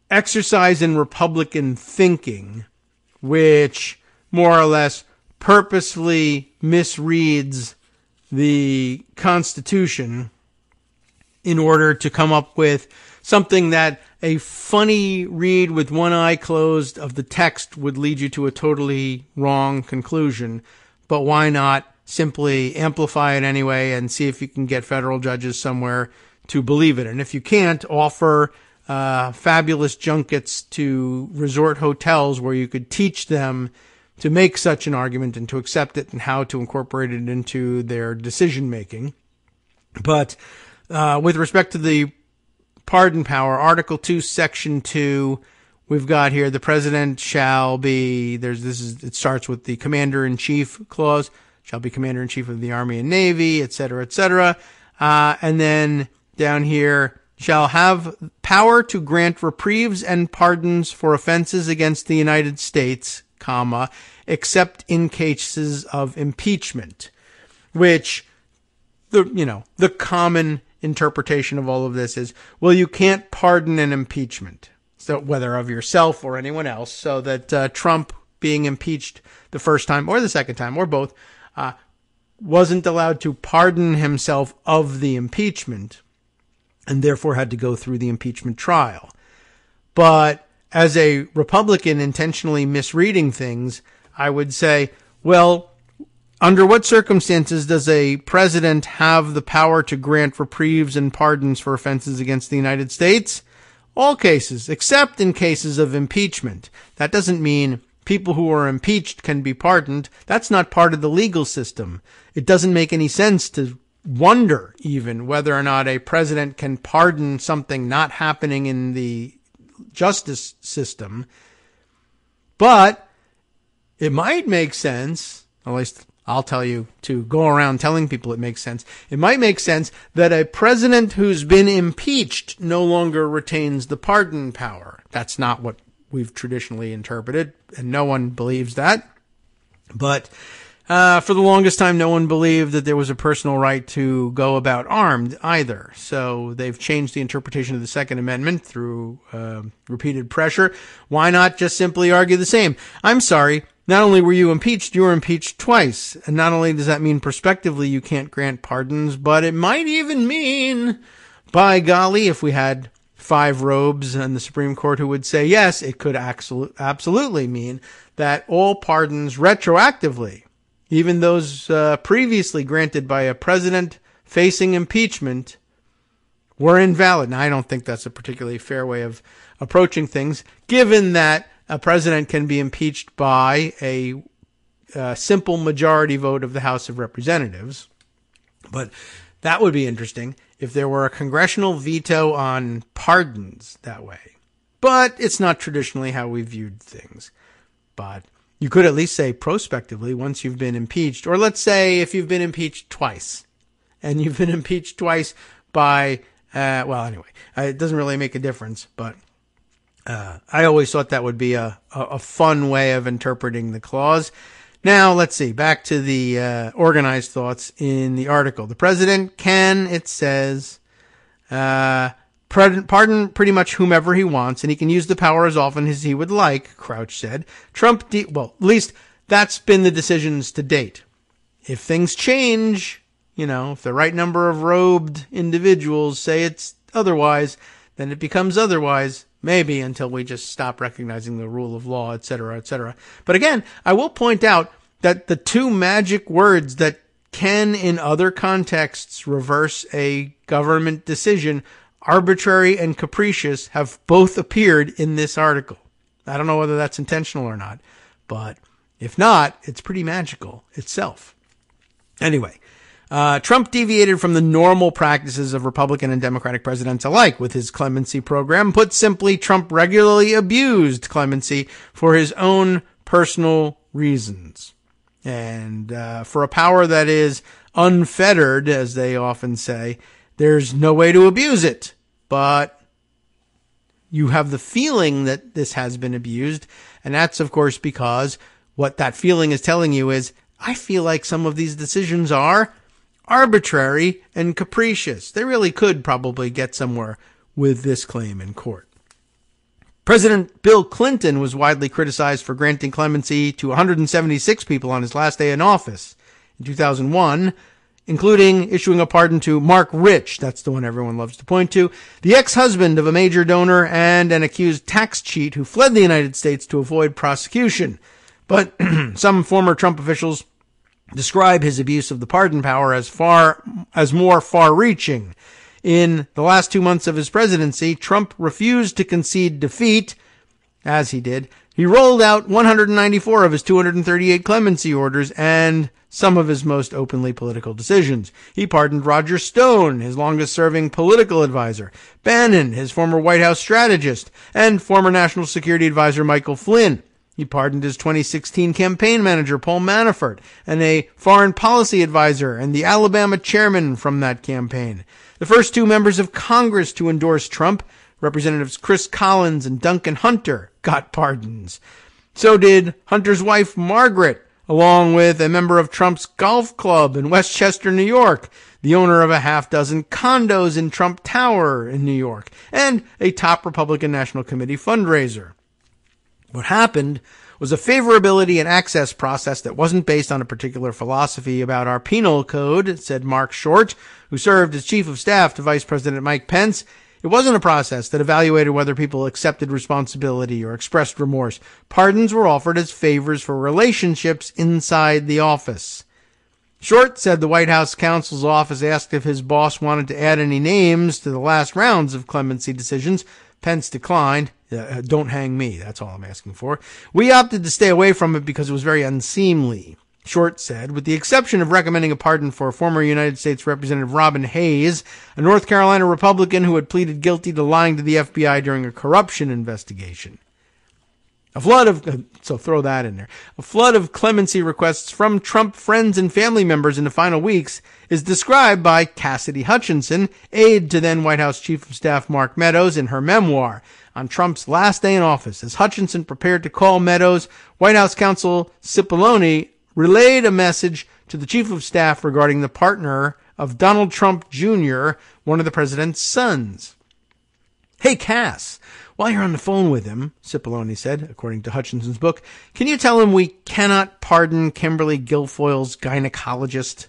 exercise in Republican thinking, which more or less purposefully misreads the Constitution in order to come up with something that a funny read with one eye closed of the text would lead you to a totally wrong conclusion. But why not simply amplify it anyway and see if you can get federal judges somewhere to believe it. And if you can't, offer fabulous junkets to resort hotels where you could teach them to make such an argument and to accept it and how to incorporate it into their decision making. But with respect to the pardon power, Article 2, Section 2, we've got here the president shall be, it starts with the commander-in-chief clause, shall be commander-in-chief of the Army and Navy, et cetera, et cetera. And then down here, shall have power to grant reprieves and pardons for offenses against the United States, comma, except in cases of impeachment, which the common interpretation of all of this is, well, you can't pardon an impeachment, so whether of yourself or anyone else, so that Trump being impeached the first time or the second time or both wasn't allowed to pardon himself of the impeachment and therefore had to go through the impeachment trial. But as a Republican intentionally misreading things, I would say, well, under what circumstances does a president have the power to grant reprieves and pardons for offenses against the United States? All cases, except in cases of impeachment. That doesn't mean people who are impeached can be pardoned. That's not part of the legal system. It doesn't make any sense to wonder even whether or not a president can pardon something not happening in the justice system. But it might make sense, at least I'll tell you to go around telling people it makes sense. It might make sense that a president who's been impeached no longer retains the pardon power. That's not what we've traditionally interpreted, and no one believes that. But for the longest time, no one believed that there was a personal right to go about armed either. So they've changed the interpretation of the Second Amendment through repeated pressure. Why not just simply argue the same? I'm sorry. Not only were you were impeached twice. And not only does that mean prospectively you can't grant pardons, but it might even mean, by golly, if we had 5 robes in the Supreme Court who would say yes, it could absolutely mean that all pardons retroactively, even those previously granted by a president facing impeachment, were invalid. Now, I don't think that's a particularly fair way of approaching things, given that a president can be impeached by a simple majority vote of the House of Representatives. But that would be interesting if there were a congressional veto on pardons that way. But it's not traditionally how we viewed things. But you could at least say prospectively once you've been impeached, or let's say if you've been impeached twice, and you've been impeached twice by, it doesn't really make a difference, but I always thought that would be a fun way of interpreting the clause. Now, let's see, back to the organized thoughts in the article. The president can, it says, pardon pretty much whomever he wants, and he can use the power as often as he would like, Crouch said. At least that's been the decisions to date. If things change, if the right number of robed individuals say it's otherwise, then it becomes otherwise. Maybe until we just stop recognizing the rule of law, et cetera, et cetera. But again, I will point out that the 2 magic words that can, in other contexts, reverse a government decision, arbitrary and capricious, have both appeared in this article. I don't know whether that's intentional or not, but if not, it's pretty magical itself. Anyway, Trump deviated from the normal practices of Republican and Democratic presidents alike with his clemency program. Put simply, Trump regularly abused clemency for his own personal reasons. And for a power that is unfettered, as they often say, there's no way to abuse it. But you have the feeling that this has been abused. And that's, of course, because what that feeling is telling you is, I feel like some of these decisions are arbitrary and capricious. They really could probably get somewhere with this claim in court. President Bill Clinton was widely criticized for granting clemency to 176 people on his last day in office in 2001, including issuing a pardon to Mark Rich, that's the one everyone loves to point to, the ex-husband of a major donor and an accused tax cheat who fled the United States to avoid prosecution. But some former Trump officials describe his abuse of the pardon power as more far-reaching. In the last 2 months of his presidency, Trump refused to concede defeat, as he did. He rolled out 194 of his 238 clemency orders and some of his most openly political decisions. He pardoned Roger Stone, his longest-serving political advisor, Bannon, his former White House strategist, and former National Security Advisor Michael Flynn. He pardoned his 2016 campaign manager, Paul Manafort, and a foreign policy advisor and the Alabama chairman from that campaign. The first two members of Congress to endorse Trump, Representatives Chris Collins and Duncan Hunter, got pardons. So did Hunter's wife, Margaret, along with a member of Trump's golf club in Westchester, New York, the owner of a half-dozen condos in Trump Tower in New York, and a top Republican National Committee fundraiser. What happened was a favorability and access process that wasn't based on a particular philosophy about our penal code, said Mark Short, who served as chief of staff to Vice President Mike Pence. It wasn't a process that evaluated whether people accepted responsibility or expressed remorse. Pardons were offered as favors for relationships inside the office. Short said the White House counsel's office asked if his boss wanted to add any names to the last rounds of clemency decisions. Pence declined. Don't hang me, that's all I'm asking for. We opted to stay away from it because it was very unseemly. Short said, with the exception of recommending a pardon for former United States Representative Robin Hayes, a North Carolina Republican who had pleaded guilty to lying to the FBI during a corruption investigation. So throw that in there. A flood of clemency requests from Trump friends and family members in the final weeks is described by Cassidy Hutchinson, aide to then White House Chief of Staff Mark Meadows, in her memoir. On Trump's last day in office, as Hutchinson prepared to call Meadows, White House counsel Cipollone relayed a message to the Chief of Staff regarding the partner of Donald Trump Jr., one of the president's sons. Hey, Cass, while you're on the phone with him, Cipollone said, according to Hutchinson's book, can you tell him we cannot pardon Kimberly Guilfoyle's gynecologist?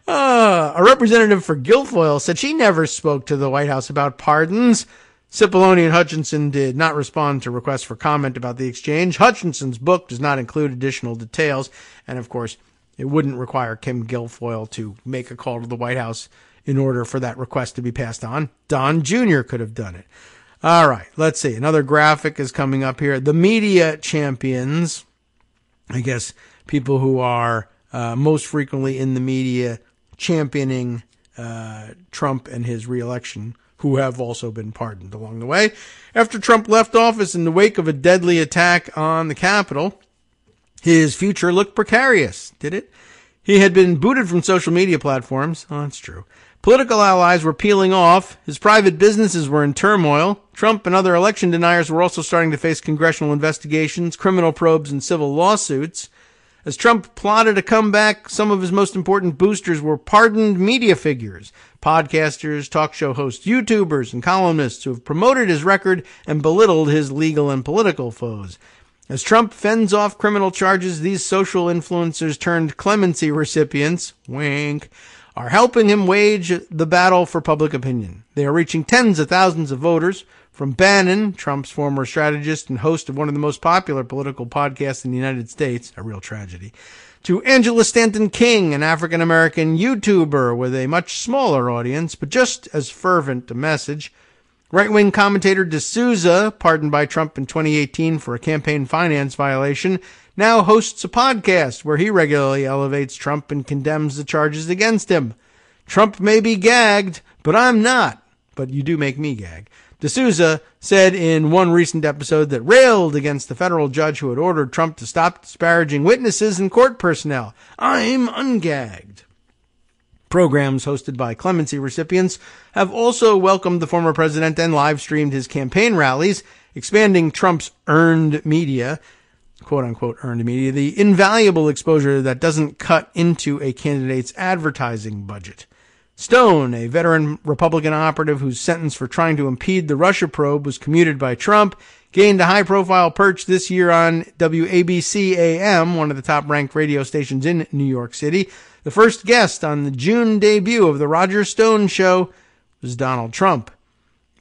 A representative for Guilfoyle said she never spoke to the White House about pardons. Cipollone and Hutchinson did not respond to requests for comment about the exchange. Hutchinson's book does not include additional details, and of course, it wouldn't require Kim Guilfoyle to make a call to the White House in order for that request to be passed on. Don Jr. could have done it. All right, let's see. Another graphic is coming up here. The media champions, I guess people who are most frequently in the media championing Trump and his reelection, who have also been pardoned along the way. After Trump left office in the wake of a deadly attack on the Capitol, his future looked precarious, did it? He had been booted from social media platforms. Oh, that's true. Political allies were peeling off. His private businesses were in turmoil. Trump and other election deniers were also starting to face congressional investigations, criminal probes, and civil lawsuits. As Trump plotted a comeback, some of his most important boosters were pardoned media figures, podcasters, talk show hosts, YouTubers, and columnists who have promoted his record and belittled his legal and political foes. As Trump fends off criminal charges, these social influencers turned clemency recipients, wink, are helping him wage the battle for public opinion. They are reaching tens of thousands of voters, from Bannon, Trump's former strategist and host of one of the most popular political podcasts in the United States, a real tragedy, to Angela Stanton King, an African-American YouTuber with a much smaller audience, but just as fervent a message. Right-wing commentator D'Souza, pardoned by Trump in 2018 for a campaign finance violation, now hosts a podcast where he regularly elevates Trump and condemns the charges against him. Trump may be gagged, but I'm not. But you do make me gag. D'Souza said in one recent episode that railed against the federal judge who had ordered Trump to stop disparaging witnesses and court personnel. I'm ungagged. Programs hosted by clemency recipients have also welcomed the former president and live-streamed his campaign rallies, expanding Trump's earned media, quote-unquote earned media, the invaluable exposure that doesn't cut into a candidate's advertising budget. Stone, a veteran Republican operative whose sentence for trying to impede the Russia probe was commuted by Trump, gained a high-profile perch this year on WABC AM, one of the top-ranked radio stations in New York City. The first guest on the June debut of the Roger Stone Show was Donald Trump.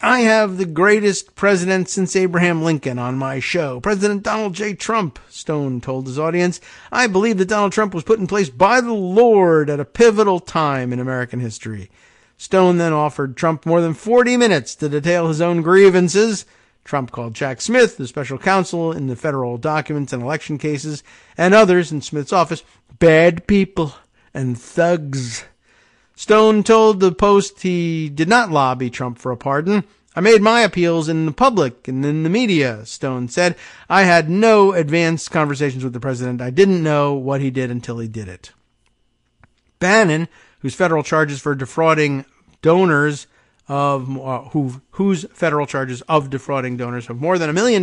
I have the greatest president since Abraham Lincoln on my show, President Donald J. Trump, Stone told his audience. I believe that Donald Trump was put in place by the Lord at a pivotal time in American history. Stone then offered Trump more than 40 minutes to detail his own grievances. Trump called Jack Smith, the special counsel in the federal documents and election cases, and others in Smith's office, bad people and thugs. Stone told the Post he did not lobby Trump for a pardon. I made my appeals in the public and in the media, Stone said. I had no advanced conversations with the president. I didn't know what he did until he did it. Bannon, whose federal charges for defrauding donors whose federal charges of defrauding donors of more than $1 million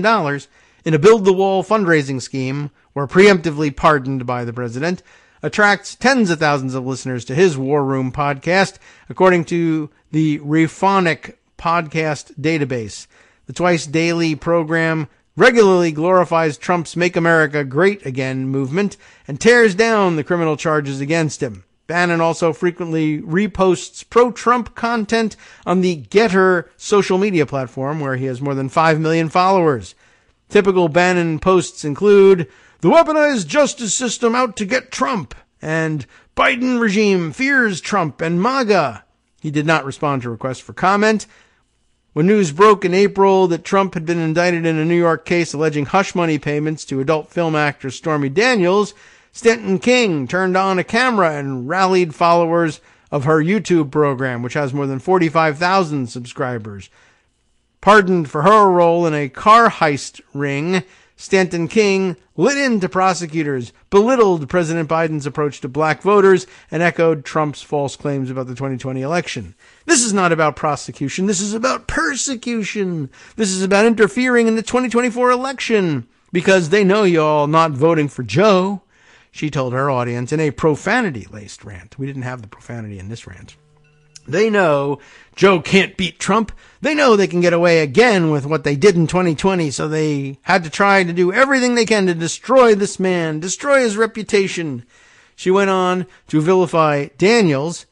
in a build-the-wall fundraising scheme were preemptively pardoned by the president, attracts tens of thousands of listeners to his War Room podcast, according to the Rephonic podcast database. The twice-daily program regularly glorifies Trump's Make America Great Again movement and tears down the criminal charges against him. Bannon also frequently reposts pro-Trump content on the Getter social media platform, where he has more than 5 million followers. Typical Bannon posts include, "The weaponized justice system out to get Trump," and "Biden regime fears Trump and MAGA." He did not respond to requests for comment. When news broke in April that Trump had been indicted in a New York case alleging hush money payments to adult film actress Stormy Daniels, Stanton King turned on a camera and rallied followers of her YouTube program, which has more than 45,000 subscribers. Pardoned for her role in a car heist ring, Stanton King lit into prosecutors, belittled President Biden's approach to black voters, and echoed Trump's false claims about the 2020 election. This is not about prosecution. This is about persecution. This is about interfering in the 2024 election because they know y'all not voting for Joe, she told her audience in a profanity-laced rant. We didn't have the profanity in this rant. They know Joe can't beat Trump. They know they can get away again with what they did in 2020, so they had to try to do everything they can to destroy this man, destroy his reputation. She went on to vilify Daniels.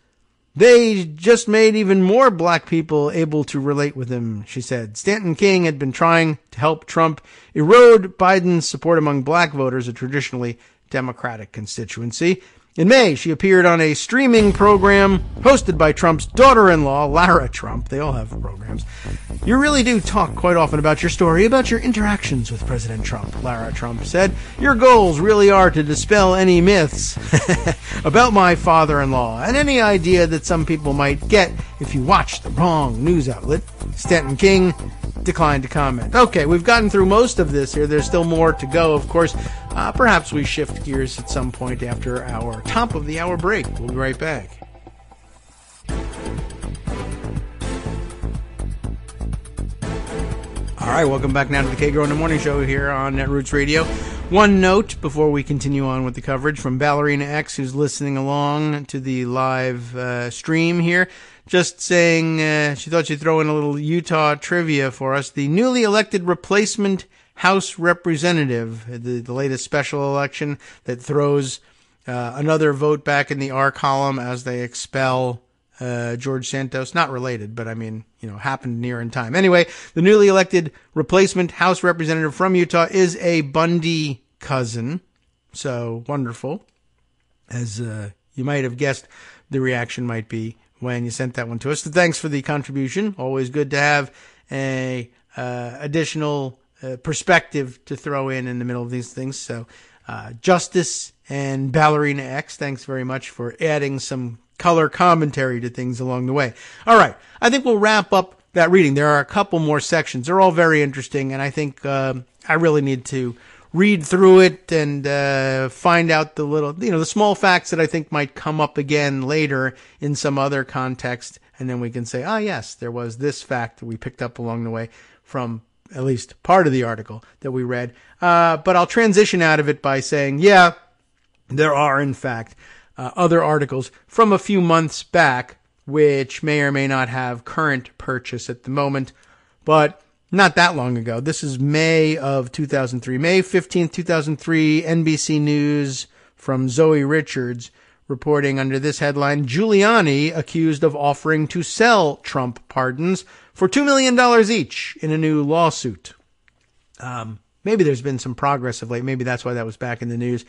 They just made even more black people able to relate with him, she said. Stanton King had been trying to help Trump erode Biden's support among black voters, a traditionally Democratic constituency. In May, she appeared on a streaming program hosted by Trump's daughter-in-law, Lara Trump. They all have programs. You really do talk quite often about your story, about your interactions with President Trump, Lara Trump said. Your goals really are to dispel any myths about my father-in-law and any idea that some people might get if you watch the wrong news outlet. Stanton King declined to comment. Okay, we've gotten through most of this here. There's still more to go, of course. Perhaps we shift gears at some point after our top of the hour break. We'll be right back. All right, welcome back now to the Kagro in the Morning Show here on Netroots Radio. One note before we continue on with the coverage from Ballerina X, who's listening along to the live stream here. Just saying she thought she'd throw in a little Utah trivia for us. The newly elected replacement House representative, the latest special election that throws another vote back in the R column as they expel George Santos. Not related, but I mean, happened near in time. Anyway, the newly elected replacement House representative from Utah is a Bundy cousin. So wonderful. As you might have guessed, the reaction might be when you sent that one to us. So thanks for the contribution. Always good to have a additional perspective to throw in the middle of these things. So Justice and Ballerina X, thanks very much for adding some color commentary to things along the way. All right, I think we'll wrap up that reading. There are a couple more sections. They're all very interesting, and I think I really need to read through it and find out the little, the small facts that I think might come up again later in some other context, and then we can say, yes, there was this fact that we picked up along the way from at least part of the article that we read. But I'll transition out of it by saying, there are, in fact, other articles from a few months back, which may or may not have current purchase at the moment, but not that long ago. This is May of 2003. May 15th, 2003, NBC News from Zoe Richards reporting under this headline, Giuliani accused of offering to sell Trump pardons for $2 million each in a new lawsuit. Maybe there's been some progress of late. Maybe that's why that was back in the news.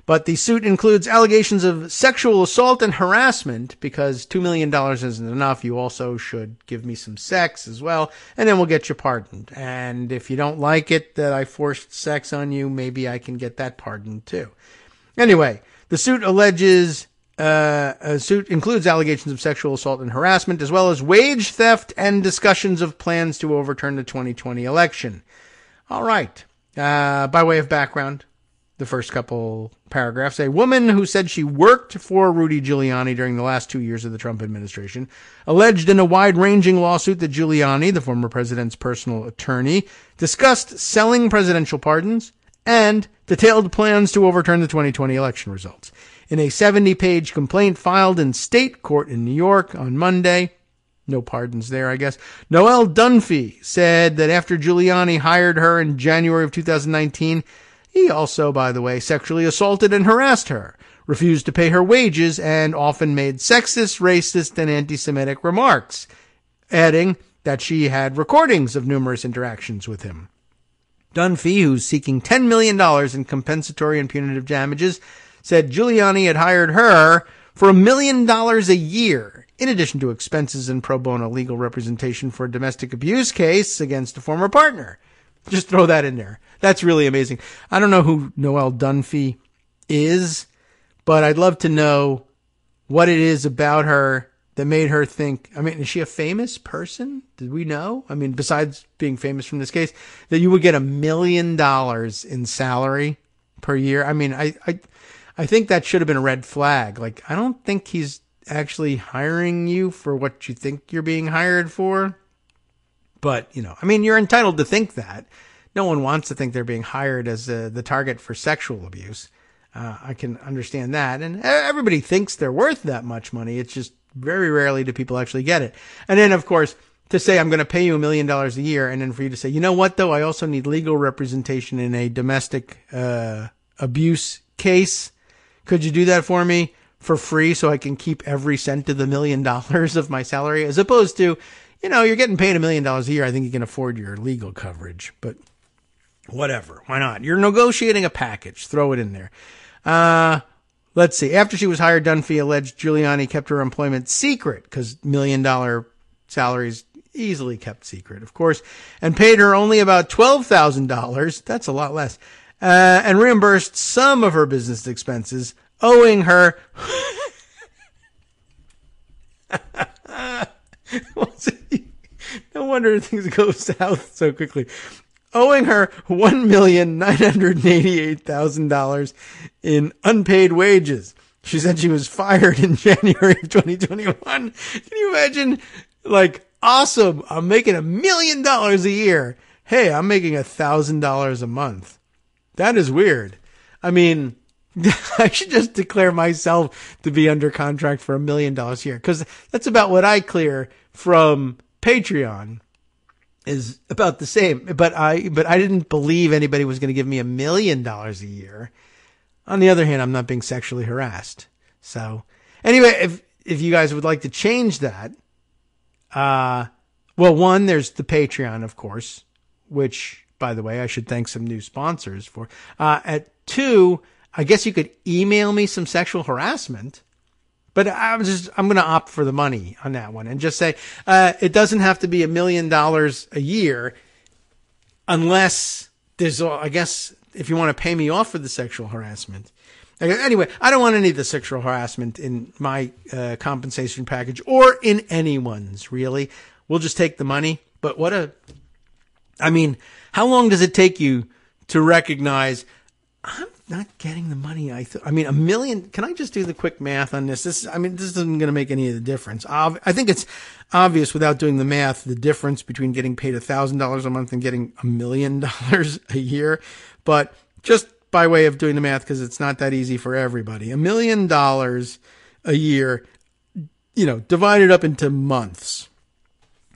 But the suit includes allegations of sexual assault and harassment, because $2 million isn't enough. You also should give me some sex as well, and then we'll get you pardoned. And if you don't like it that I forced sex on you, maybe I can get that pardoned too. Anyway, the suit includes allegations of sexual assault and harassment, as well as wage theft and discussions of plans to overturn the 2020 election. All right. By way of background, the first couple paragraphs, a woman who said she worked for Rudy Giuliani during the last 2 years of the Trump administration alleged in a wide-ranging lawsuit that Giuliani, the former president's personal attorney, discussed selling presidential pardons and detailed plans to overturn the 2020 election results. In a 70-page complaint filed in state court in New York on Monday, no pardons there, I guess, Noelle Dunphy said that after Giuliani hired her in January of 2019, he also, by the way, sexually assaulted and harassed her, refused to pay her wages, and often made sexist, racist, and anti-Semitic remarks, adding that she had recordings of numerous interactions with him. Dunphy, who's seeking $10 million in compensatory and punitive damages, said Giuliani had hired her for $1 million a year, in addition to expenses and pro bono legal representation for a domestic abuse case against a former partner. Just throw that in there. That's really amazing. I don't know who Noelle Dunphy is, but I'd love to know what it is about her that made her think, I mean, is she a famous person? Did we know? I mean, besides being famous from this case, that you would get $1 million in salary per year. I mean, I think that should have been a red flag. Like, I don't think he's actually hiring you for what you think you're being hired for. But, you know, I mean, you're entitled to think that. No one wants to think they're being hired as the target for sexual abuse. I can understand that. And everybody thinks they're worth that much money. It's just very rarely do people actually get it. And then, of course, to say, I'm going to pay you $1 million a year. And then for you to say, you know what, though? I also need legal representation in a domestic abuse case. Could you do that for me for free so I can keep every cent of the $1 million of my salary? As opposed to, you know, you're getting paid $1 million a year. I think you can afford your legal coverage. But whatever. Why not? You're negotiating a package. Throw it in there. Let's see. After she was hired, Dunphy alleged Giuliani kept her employment secret, because $1 million salaries easily kept secret, of course, and paid her only about $12,000. That's a lot less. And reimbursed some of her business expenses, owing her no wonder things go south so quickly. Owing her $1,988,000 in unpaid wages. She said she was fired in January of 2021. Can you imagine? Like, awesome, I'm making $1 million a year. Hey, I'm making $1,000 a month. That is weird. I mean, I should just declare myself to be under contract for $1 million a year, because that's about what I clear from Patreon. Is about the same, but I didn't believe anybody was going to give me $1 million a year. On the other hand, I'm not being sexually harassed. So anyway, if you guys would like to change that, well, one, there's the Patreon, of course, which, by the way, I should thank some new sponsors for. At two, I guess you could email me some sexual harassment. But I'm going to opt for the money on that one and just say, it doesn't have to be $1 million a year unless there's, I guess, if you want to pay me off for the sexual harassment. Anyway, I don't want any of the sexual harassment in my compensation package or in anyone's, really. We'll just take the money. But I mean, how long does it take you to recognize I'm not getting the money I mean, $1 million. Can I just do the quick math on this? This isn't going to make any of the difference. I think it's obvious without doing the math, the difference between getting paid $1,000 a month and getting $1 million a year. But just by way of doing the math, because it's not that easy for everybody, $1 million a year, you know, divided up into months.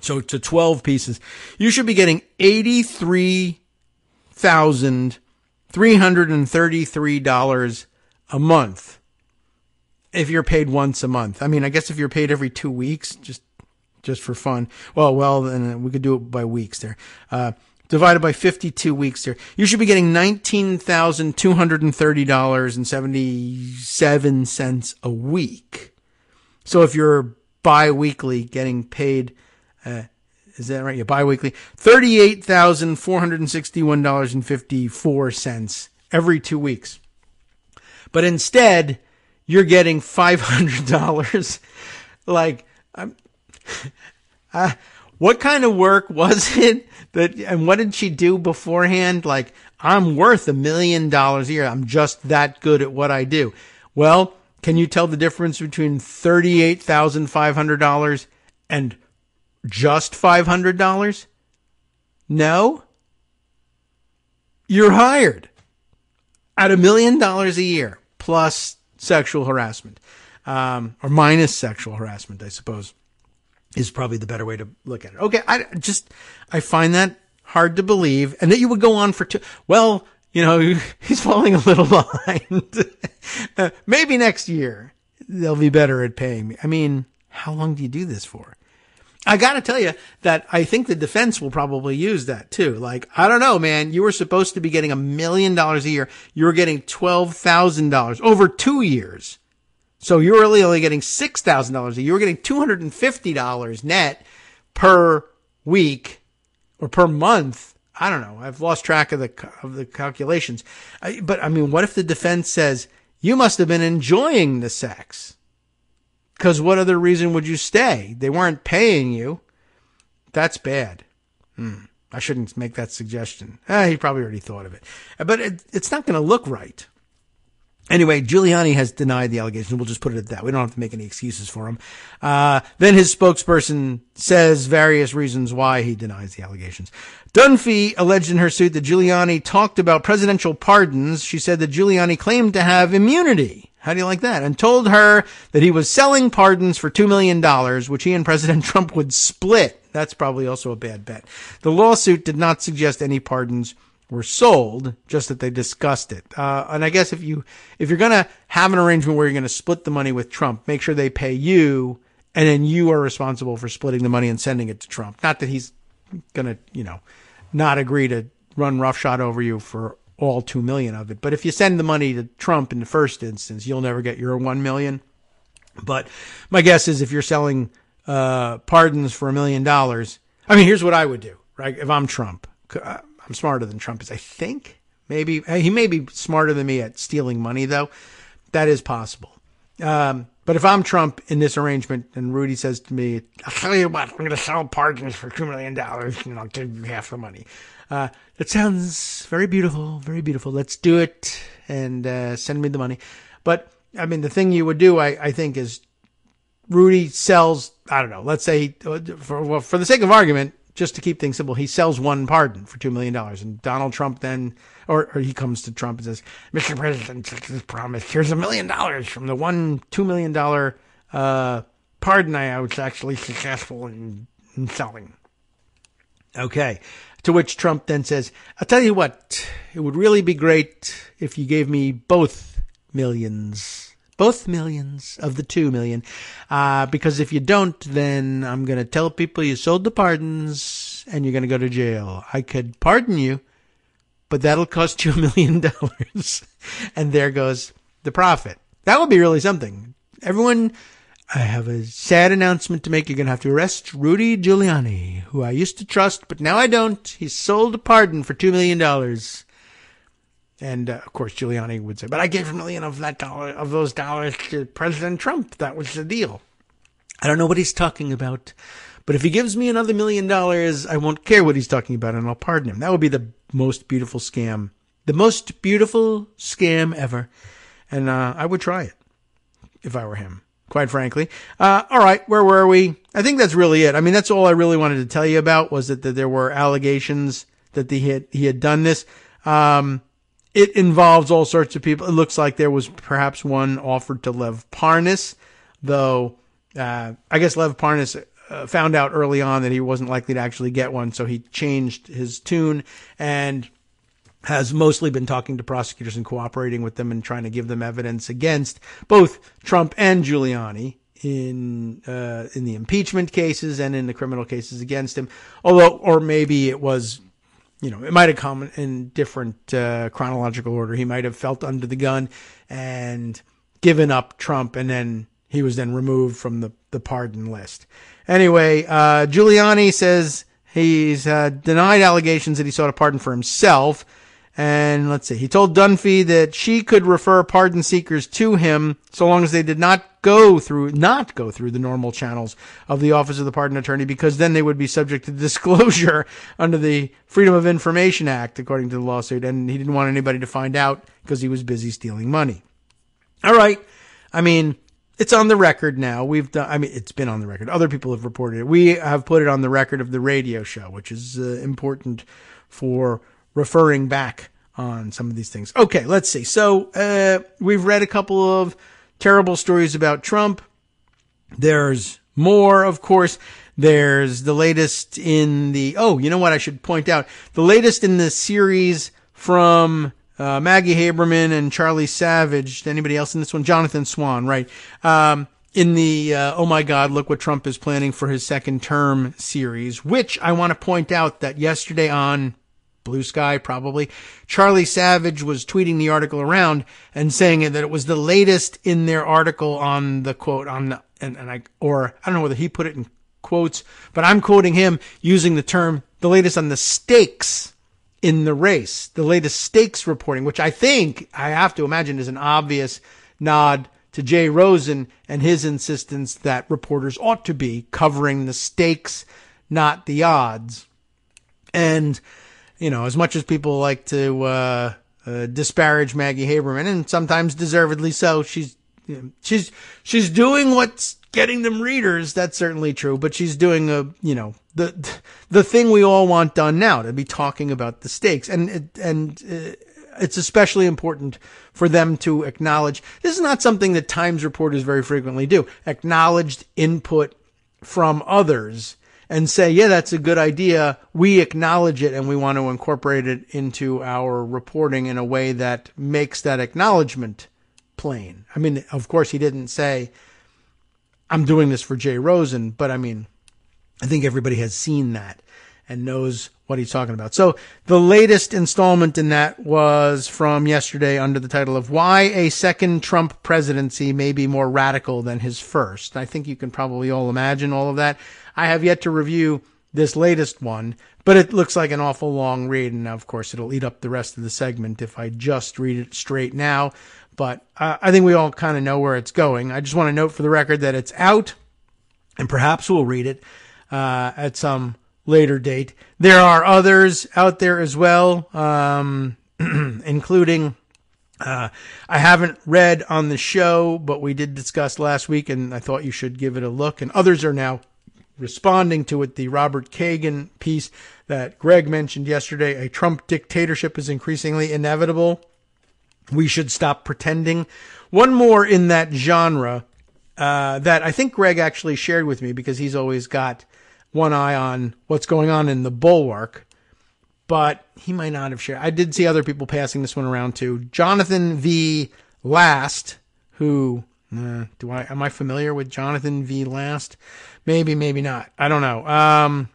So to 12 pieces, you should be getting $83,333 a month if you're paid once a month. I mean, I guess if you're paid every 2 weeks, just just for fun. Well, then we could do it by weeks there. Divided by 52 weeks there. You should be getting $19,230.77 a week. So if you're bi-weekly getting paid, is that right? Yeah, bi-weekly. $38,461.54 every 2 weeks. But instead, you're getting $500. Like, what kind of work was it and what did she do beforehand? Like, I'm worth $1 million a year. I'm just that good at what I do. Well, can you tell the difference between $38,500 and just $500? No? You're hired at $1 million a year plus sexual harassment, or minus sexual harassment, I suppose, is probably the better way to look at it. Okay. I find that hard to believe, and that you would go on for well, he's falling a little behind. Maybe next year they'll be better at paying me. I mean, how long do you do this for? I got to tell you that I think the defense will probably use that too. Like, I don't know, man, you were supposed to be getting $1 million a year. You were getting $12,000 over 2 years. So you're really only getting $6,000 a year. You were getting $250 net per week or per month. I don't know. I've lost track of the calculations. But I mean, what if the defense says you must have been enjoying the sex? Because what other reason would you stay? They weren't paying you. That's bad. I shouldn't make that suggestion. He probably already thought of it. But it's not going to look right. Anyway, Giuliani has denied the allegation. We'll just put it at that. We don't have to make any excuses for him. Then his spokesperson says various reasons why he denies the allegations. Dunphy alleged in her suit that Giuliani talked about presidential pardons. She said that Giuliani claimed to have immunity. How do you like that? And told her that he was selling pardons for $2 million, which he and President Trump would split. That's probably also a bad bet. The lawsuit did not suggest any pardons were sold, just that they discussed it. And I guess if you're going to have an arrangement where you're going to split the money with Trump, make sure they pay you, and then you are responsible for splitting the money and sending it to Trump. Not that he's going to, not agree to run roughshod over you for all 2 million of it. But if you send the money to Trump in the first instance, you'll never get your 1 million. But my guess is if you're selling pardons for $1 million, I mean, here's what I would do, right? If I'm Trump, I'm smarter than Trump is, I think. Maybe he may be smarter than me at stealing money, though. That is possible. But if I'm Trump in this arrangement and Rudy says to me, I'll tell you what, I'm going to sell pardons for $2 million and I'll give you half the money. That sounds very beautiful, very beautiful. Let's do it and send me the money. But, I mean, the thing you would do, I think, is Rudy sells, I don't know, let's say, for the sake of argument, just to keep things simple, he sells one pardon for $2 million. And Donald Trump then, or he comes to Trump and says, Mr. President, this promise, here's $1 million from the $2 million pardon I was actually successful in selling. Okay. To which Trump then says, I'll tell you what, it would really be great if you gave me both millions of the 2 million. Because if you don't, then I'm going to tell people you sold the pardons and you're going to go to jail. I could pardon you, but that'll cost you $1 million. And there goes the profit. That would be really something. Everyone, I have a sad announcement to make. You're going to have to arrest Rudy Giuliani, who I used to trust, but now I don't. He sold a pardon for $2 million. And, of course, Giuliani would say, but I gave $1 million of those dollars to President Trump. That was the deal. I don't know what he's talking about, but if he gives me another $1 million, I won't care what he's talking about and I'll pardon him. That would be the most beautiful scam ever. And, I would try it if I were him, quite frankly. All right. Where were we? I think that's really it. I mean, that's all I really wanted to tell you about was that there were allegations that he had done this. It involves all sorts of people. It looks like there was perhaps one offered to Lev Parnas, though I guess Lev Parnas found out early on that he wasn't likely to actually get one, so he changed his tune and has mostly been talking to prosecutors and cooperating with them and trying to give them evidence against both Trump and Giuliani the impeachment cases and in the criminal cases against him. Or maybe it was, it might have come in different chronological order. He might have felt under the gun and given up Trump, and then he was then removed from the pardon list. Anyway, Giuliani says he's denied allegations that he sought a pardon for himself. And let's see, he told Dunphy that she could refer pardon seekers to him so long as they did not go through the normal channels of the Office of the Pardon Attorney, because then they would be subject to disclosure under the Freedom of Information Act, according to the lawsuit. And he didn't want anybody to find out because he was busy stealing money. All right. I mean, it's on the record now. It's been on the record. Other people have reported it. We have put it on the record of the radio show, which is important for referring back on some of these things. Okay, let's see. So we've read a couple of terrible stories about Trump. There's more, of course. There's the latest in the... Oh, you know what I should point out? The latest in the series from Maggie Haberman and Charlie Savage. Anybody else in this one? Jonathan Swan, right. In the Oh My God, Look What Trump is Planning for His Second Term series, which I want to point out that yesterday on Blue Sky, probably, Charlie Savage was tweeting the article around and saying that it was the latest in their article on the quote on the, I don't know whether he put it in quotes, but I'm quoting him using the term the latest on the stakes in the race, the latest stakes reporting, which I think I have to imagine is an obvious nod to Jay Rosen and his insistence that reporters ought to be covering the stakes, not the odds. And as much as people like to disparage Maggie Haberman, and sometimes deservedly so, she's doing what's getting them readers. That's certainly true, but she's doing the thing we all want done now, to be talking about the stakes, and it's especially important for them to acknowledge. This is not something that Times reporters very frequently do. Acknowledged input from others. And say, yeah, that's a good idea. We acknowledge it and we want to incorporate it into our reporting in a way that makes that acknowledgement plain. I mean, of course, he didn't say, I'm doing this for Jay Rosen, but I think everybody has seen that and knows what he's talking about. So the latest installment in that was from yesterday under the title of Why a Second Trump Presidency May Be More Radical Than His First. I think you can probably all imagine all of that. I have yet to review this latest one, but it looks like an awful long read, and of course it'll eat up the rest of the segment if I just read it straight now. But I think we all kind of know where it's going. I just want to note for the record that it's out, and perhaps we'll read it at some later date. There are others out there as well, including I haven't read on the show, but we did discuss last week, and I thought you should give it a look. And others are now responding to it. The Robert Kagan piece that Greg mentioned yesterday, a Trump dictatorship is increasingly inevitable. We should stop pretending. One more in that genre that I think Greg actually shared with me, because he's always got one eye on what's going on in the Bulwark, but he might not have shared. I did see other people passing this one around too. Jonathan V. Last, who, am I familiar with Jonathan V. Last? Maybe, maybe not. I don't know.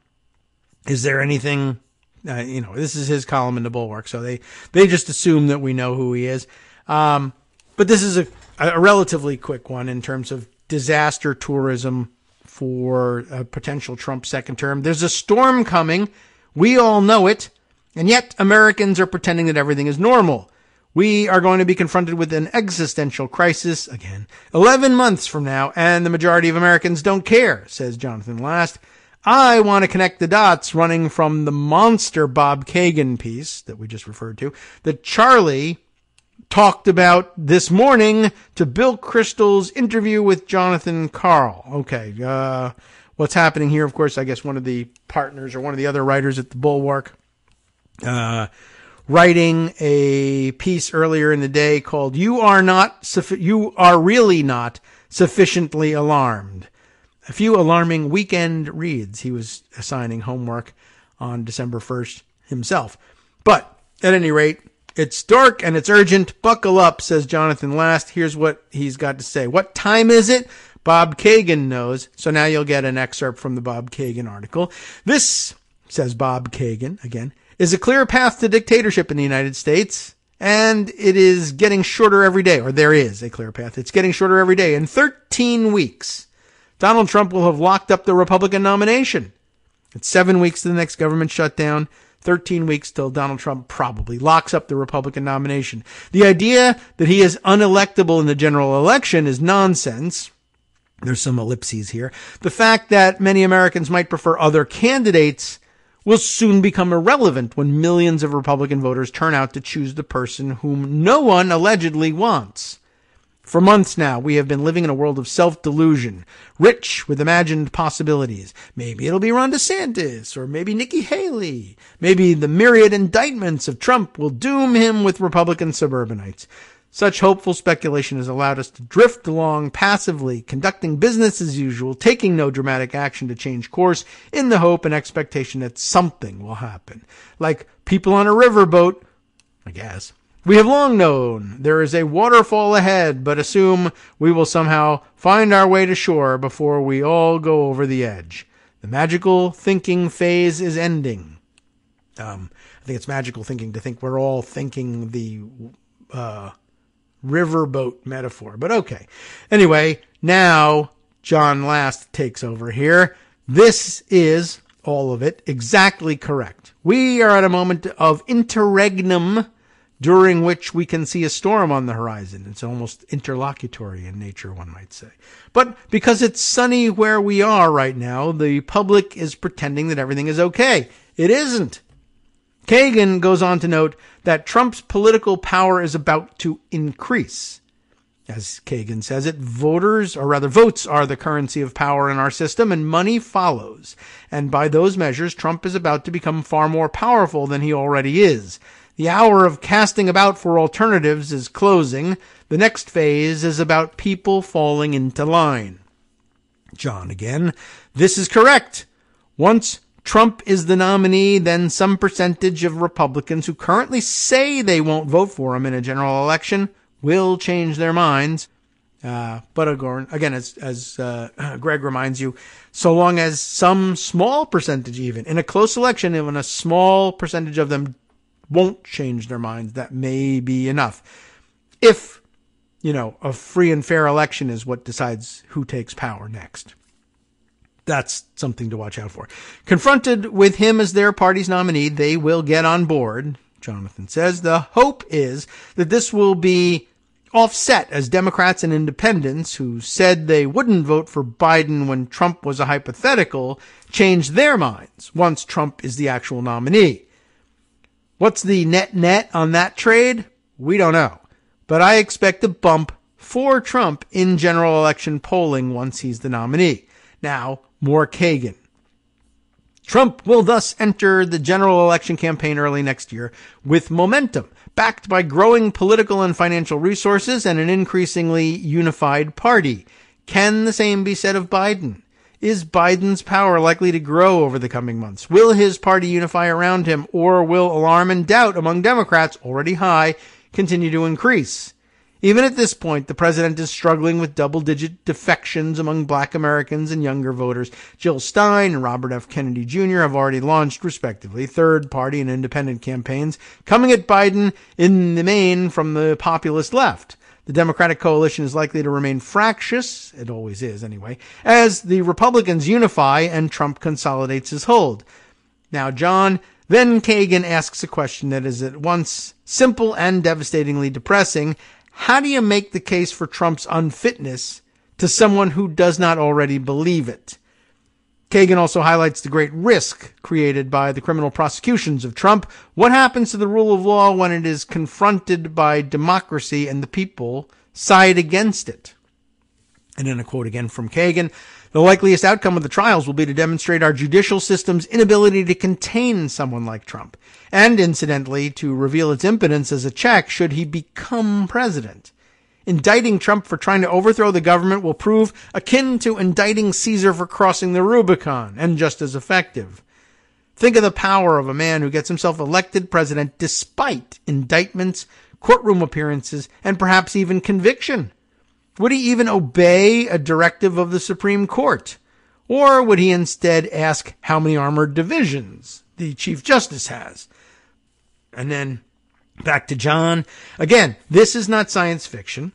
Is there anything, this is his column in the Bulwark, so they just assume that we know who he is. But this is a relatively quick one in terms of disaster tourism for a potential Trump second term. There's a storm coming. We all know it. And yet Americans are pretending that everything is normal. We are going to be confronted with an existential crisis again 11 months from now, and the majority of Americans don't care, says Jonathan Last. I want to connect the dots running from the monster Bob Kagan piece that we just referred to, that Charlie talked about this morning, to Bill Kristol's interview with Jonathan Karl. Okay, what's happening here? Of course, I guess one of the partners or one of the other writers at the Bulwark, writing a piece earlier in the day called "You Are Really Not Sufficiently Alarmed." A few alarming weekend reads. He was assigning homework on December 1st himself. But at any rate, it's dark and it's urgent. Buckle up, says Jonathan Last. Here's what he's got to say. What time is it? Bob Kagan knows. So now you'll get an excerpt from the Bob Kagan article. This, says Bob Kagan, again, is a clear path to dictatorship in the United States. And it is getting shorter every day, or there is a clear path. It's getting shorter every day. In 13 weeks, Donald Trump will have locked up the Republican nomination. It's 7 weeks to the next government shutdown, 13 weeks till Donald Trump probably locks up the Republican nomination. The idea that he is unelectable in the general election is nonsense. There's some ellipses here. The fact that many Americans might prefer other candidates will soon become irrelevant when millions of Republican voters turn out to choose the person whom no one allegedly wants. For months now, we have been living in a world of self-delusion, rich with imagined possibilities. Maybe it'll be Ron DeSantis, or maybe Nikki Haley. Maybe the myriad indictments of Trump will doom him with Republican suburbanites. Such hopeful speculation has allowed us to drift along passively, conducting business as usual, taking no dramatic action to change course, in the hope and expectation that something will happen. Like people on a riverboat, I guess. We have long known there is a waterfall ahead, but assume we will somehow find our way to shore before we all go over the edge. The magical thinking phase is ending. I think it's magical thinking to think we're all thinking the riverboat metaphor, but okay. Anyway, now John Last takes over here. This is, all of it, exactly correct. We are at a moment of interregnum during which we can see a storm on the horizon. It's almost interlocutory in nature, one might say. But because it's sunny where we are right now, the public is pretending that everything is okay. It isn't. Kagan goes on to note that Trump's political power is about to increase. As Kagan says it, votes are the currency of power in our system, and money follows. And by those measures, Trump is about to become far more powerful than he already is. The hour of casting about for alternatives is closing. The next phase is about people falling into line. John again, this is correct. Once Trump is the nominee, then some percentage of Republicans who currently say they won't vote for him in a general election will change their minds. But again, as Greg reminds you, so long as some small percentage, even in a close election, when a small percentage of them won't change their minds, that may be enough. If, a free and fair election is what decides who takes power next. That's something to watch out for. Confronted with him as their party's nominee, they will get on board, Jonathan says. The hope is that this will be offset as Democrats and independents who said they wouldn't vote for Biden when Trump was a hypothetical change their minds once Trump is the actual nominee. What's the net on that trade? We don't know. But I expect a bump for Trump in general election polling once he's the nominee. Now, more Kagan. Trump will thus enter the general election campaign early next year with momentum, backed by growing political and financial resources and an increasingly unified party. Can the same be said of Biden? Is Biden's power likely to grow over the coming months? Will his party unify around him, or will alarm and doubt among Democrats, already high, continue to increase? Even at this point, the president is struggling with double-digit defections among black Americans and younger voters. Jill Stein and Robert F. Kennedy Jr. have already launched, respectively, third-party and independent campaigns, coming at Biden in the main from the populist left. The Democratic coalition is likely to remain fractious, it always is anyway, as the Republicans unify and Trump consolidates his hold. Now, John, then Kagan asks a question that is at once simple and devastatingly depressing. How do you make the case for Trump's unfitness to someone who does not already believe it? Kagan also highlights the great risk created by the criminal prosecutions of Trump. What happens to the rule of law when it is confronted by democracy and the people side against it? And then a quote again from Kagan. The likeliest outcome of the trials will be to demonstrate our judicial system's inability to contain someone like Trump, and incidentally, to reveal its impotence as a check should he become president. Indicting Trump for trying to overthrow the government will prove akin to indicting Caesar for crossing the Rubicon, and just as effective. Think of the power of a man who gets himself elected president despite indictments, courtroom appearances, and perhaps even conviction. Would he even obey a directive of the Supreme Court? Or would he instead ask how many armored divisions the Chief Justice has? And then back to John. Again, this is not science fiction.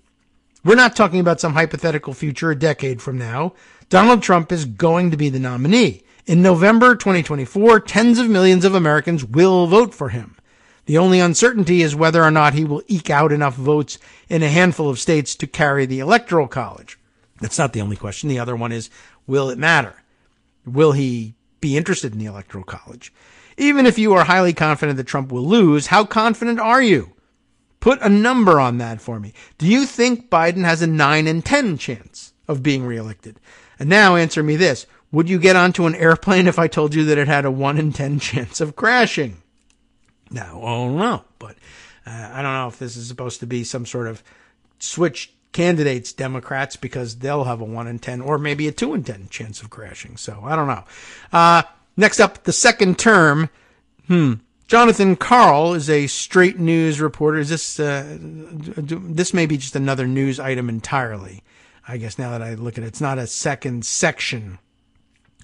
We're not talking about some hypothetical future a decade from now. Donald Trump is going to be the nominee. In November 2024, tens of millions of Americans will vote for him. The only uncertainty is whether or not he will eke out enough votes in a handful of states to carry the Electoral College. That's not the only question. The other one is, will it matter? Will he be interested in the Electoral College? Even if you are highly confident that Trump will lose, how confident are you? Put a number on that for me. Do you think Biden has a 9 in 10 chance of being reelected? And now answer me this. Would you get onto an airplane if I told you that it had a 1 in 10 chance of crashing? No, I don't know. But I don't know if this is supposed to be some sort of switch candidates, Democrats, because they'll have a 1 in 10 or maybe a 2 in 10 chance of crashing. So I don't know. Next up, the second term. Jonathan Karl is a straight news reporter. Is this may be just another news item entirely. I guess now that I look at it, it's not a second section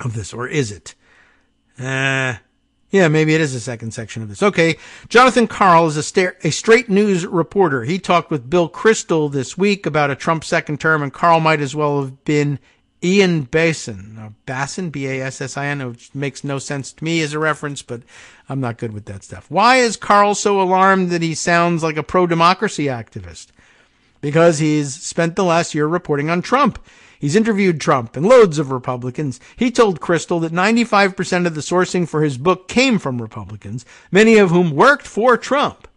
of this, or is it? Yeah, maybe it is a second section of this. Okay, Jonathan Karl is a straight news reporter. He talked with Bill Kristol this week about a Trump second term, and Karl might as well have been Ian Bassin, B-A-S-S-I-N, which makes no sense to me as a reference, but I'm not good with that stuff. Why is Karl so alarmed that he sounds like a pro-democracy activist? Because he's spent the last year reporting on Trump. He's interviewed Trump and loads of Republicans. He told Kristol that 95% of the sourcing for his book came from Republicans, many of whom worked for Trump.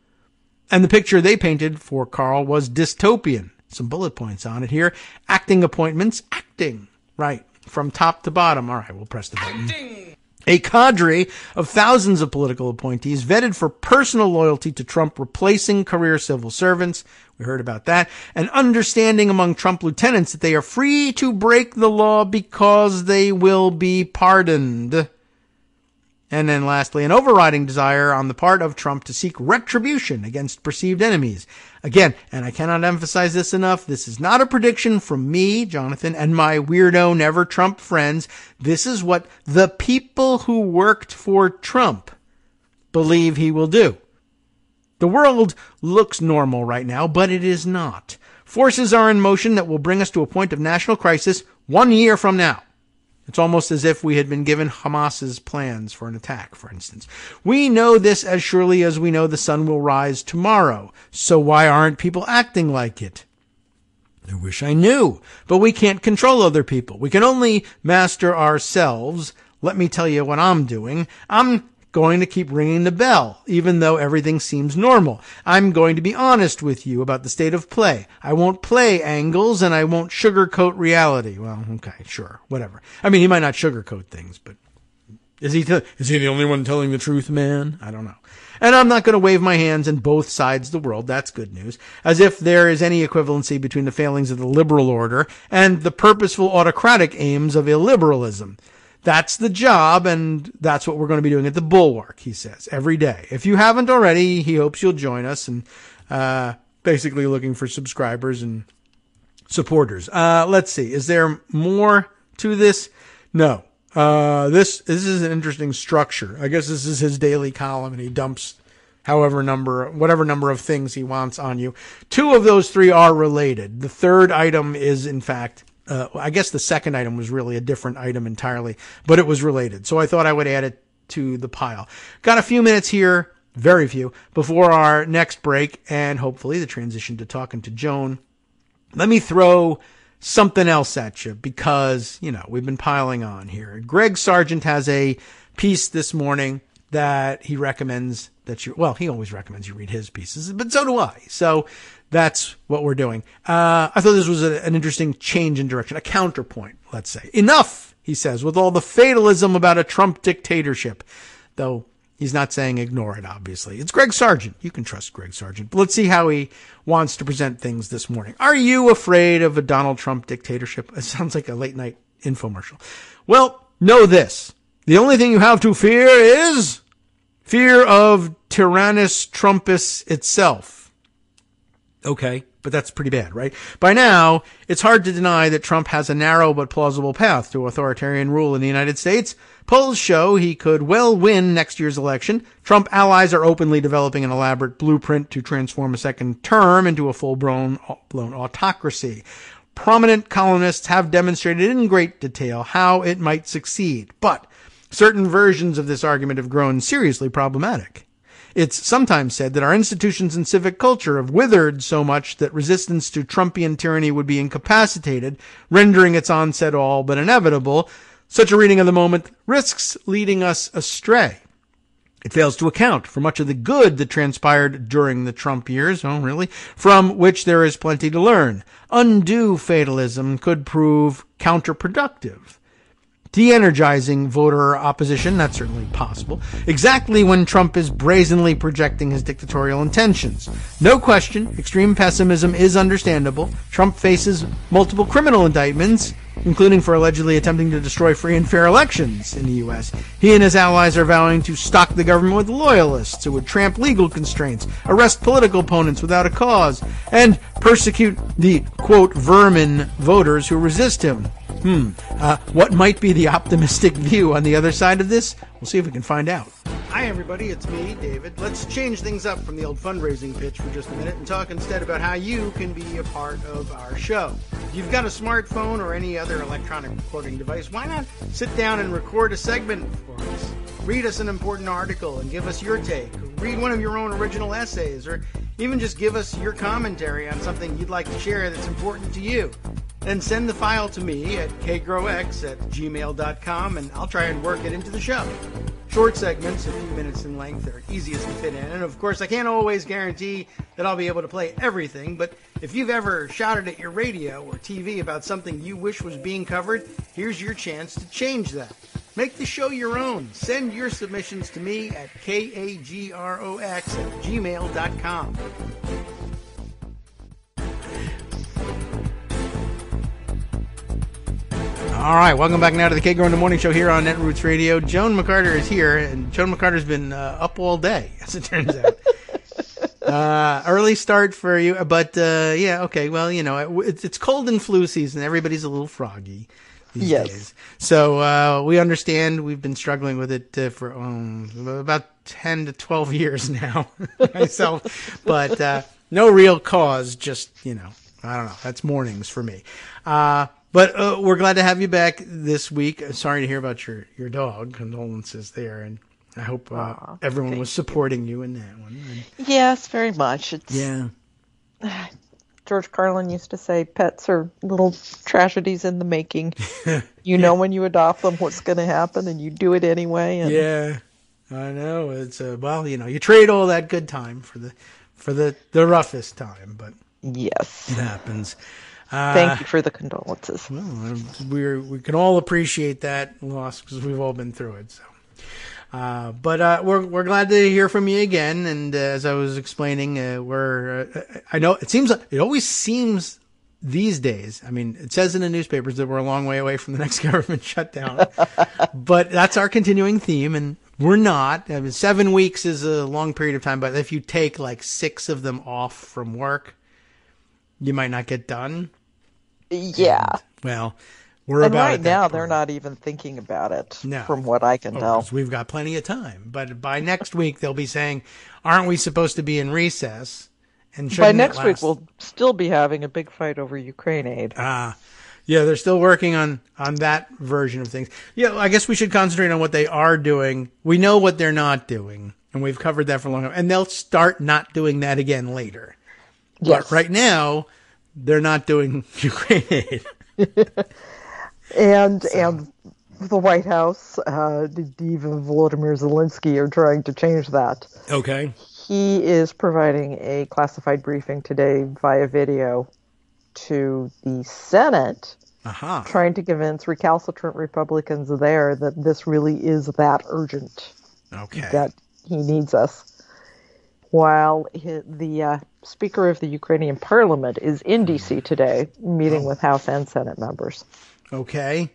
And the picture they painted for Karl was dystopian. Some bullet points on it here. Acting appointments. Acting. Right. From top to bottom. All right, we'll press the button. Acting. A cadre of thousands of political appointees vetted for personal loyalty to Trump, replacing career civil servants. We heard about that. An understanding among Trump lieutenants that they are free to break the law because they will be pardoned. And then lastly, an overriding desire on the part of Trump to seek retribution against perceived enemies. Again, and I cannot emphasize this enough, this is not a prediction from me, Jonathan, and my weirdo never Trump friends. This is what the people who worked for Trump believe he will do. The world looks normal right now, but it is not. Forces are in motion that will bring us to a point of national crisis 1 year from now. It's almost as if we had been given Hamas's plans for an attack, for instance. We know this as surely as we know the sun will rise tomorrow. So why aren't people acting like it? I wish I knew, but we can't control other people. We can only master ourselves. Let me tell you what I'm doing. I'm going to keep ringing the bell, even though everything seems normal. I'm going to be honest with you about the state of play. I won't play angles, and I won't sugarcoat reality. Well, okay, sure, whatever. I mean, he might not sugarcoat things, but is he the only one telling the truth, man? I don't know. And I'm not going to wave my hands in both sides of the world. That's good news. As if there is any equivalency between the failings of the liberal order and the purposeful autocratic aims of illiberalism. That's the job, and that's what we're going to be doing at the Bulwark, he says, every day. If you haven't already, he hopes you'll join us, and basically looking for subscribers and supporters. Let's see. Is there more to this? No. This is an interesting structure. I guess this is his daily column, and he dumps whatever number of things he wants on you. 2 of those 3 are related. The third item is, in fact, I guess the second item was really a different item entirely, but it was related. So I thought I would add it to the pile. Got a few minutes here, very few, before our next break and hopefully the transition to talking to Joan. Let me throw something else at you because, we've been piling on here. Greg Sargent has a piece this morning that he recommends that he always recommends you read his pieces, but so do I. So that's what we're doing. I thought this was an interesting change in direction, a counterpoint, let's say. Enough, he says, with all the fatalism about a Trump dictatorship. Though he's not saying ignore it, obviously. It's Greg Sargent. You can trust Greg Sargent. But let's see how he wants to present things this morning. Are you afraid of a Donald Trump dictatorship? It sounds like a late-night infomercial. Well, know this. The only thing you have to fear is fear of Tyrannus Trumpus itself. Okay, but that's pretty bad, right? By now, it's hard to deny that Trump has a narrow but plausible path to authoritarian rule in the United States. Polls show he could well win next year's election. Trump allies are openly developing an elaborate blueprint to transform a second term into a full-blown autocracy. Prominent columnists have demonstrated in great detail how it might succeed, but certain versions of this argument have grown seriously problematic. It's sometimes said that our institutions and civic culture have withered so much that resistance to Trumpian tyranny would be incapacitated, rendering its onset all but inevitable. Such a reading of the moment risks leading us astray. It fails to account for much of the good that transpired during the Trump years, from which there is plenty to learn. Undue fatalism could prove counterproductive. De-energizing voter opposition, that's certainly possible, exactly when Trump is brazenly projecting his dictatorial intentions. No question, extreme pessimism is understandable. Trump faces multiple criminal indictments, including for allegedly attempting to destroy free and fair elections in the U.S. He and his allies are vowing to stock the government with loyalists who would tramp legal constraints, arrest political opponents without a cause, and persecute the, quote, vermin voters who resist him. What might be the optimistic view on the other side of this? We'll see if we can find out. Hi, everybody. It's me, David. Let's change things up from the old fundraising pitch for just a minute and talk instead about how you can be a part of our show. If you've got a smartphone or any other electronic recording device, why not sit down and record a segment for us? Read us an important article and give us your take. Read one of your own original essays, or even just give us your commentary on something you'd like to share that's important to you. Then send the file to me at kagrox@gmail.com, and I'll try and work it into the show. Short segments, a few minutes in length, are easiest to fit in. And of course, I can't always guarantee that I'll be able to play everything, but if you've ever shouted at your radio or TV about something you wish was being covered, here's your chance to change that. Make the show your own. Send your submissions to me at kagrox@gmail.com. All right, welcome back now to the Kagro in the Morning Show here on Netroots Radio. Joan McCarter is here, and Joan McCarter's been up all day, as it turns out. Early start for you, but yeah, okay. Well, it's cold and flu season. Everybody's a little froggy these days. So we understand. We've been struggling with it for about 10 to 12 years now myself, but no real cause. Just I don't know. That's mornings for me. But we're glad to have you back this week. Sorry to hear about your dog. Condolences there, and I hope everyone was supporting you in that one. Yes, very much. George Carlin used to say pets are little tragedies in the making. You know when you adopt them what's going to happen, and you do it anyway. And... Yeah, I know. It's you trade all that good time for the roughest time, but yes, it happens. Thank you for the condolences. Well, we can all appreciate that loss because we've all been through it. So, but we're glad to hear from you again. And as I was explaining, I know it always seems these days. I mean, it says in the newspapers that we're a long way away from the next government shutdown, but that's our continuing theme, and we're not. I mean, 7 weeks is a long period of time, but if you take like 6 of them off from work, you might not get done. Yeah. And, we're about right now, they're not even thinking about it, from what I can tell. We've got plenty of time. But by next week, they'll be saying, aren't we supposed to be in recess? And by next week, we'll still be having a big fight over Ukraine aid. Yeah, they're still working on that version of things. Yeah, I guess we should concentrate on what they are doing. We know what they're not doing, and we've covered that for a long time. And they'll start not doing that again later. Yes. But right now, they're not doing Ukraine aid. and the White House, even Volodymyr Zelensky, are trying to change that. Okay. He is providing a classified briefing today via video to the Senate, trying to convince recalcitrant Republicans there that this really is that urgent. Okay. That he needs us. While the Speaker of the Ukrainian Parliament is in D.C. today, meeting with House and Senate members. Okay.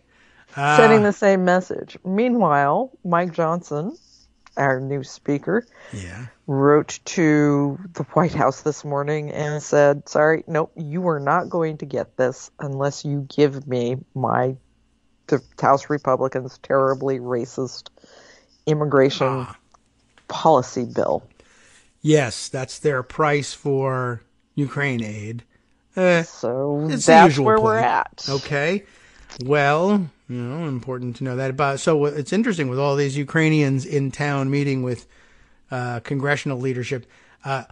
Sending the same message. Meanwhile, Mike Johnson our new speaker, yeah, wrote to the White House this morning and said, sorry, nope, you are not going to get this unless you give me the House Republicans' terribly racist immigration policy bill. Yes, that's their price for Ukraine aid. So it's that's where we're at. Okay. Well, important to know that. So it's interesting with all these Ukrainians in town meeting with congressional leadership.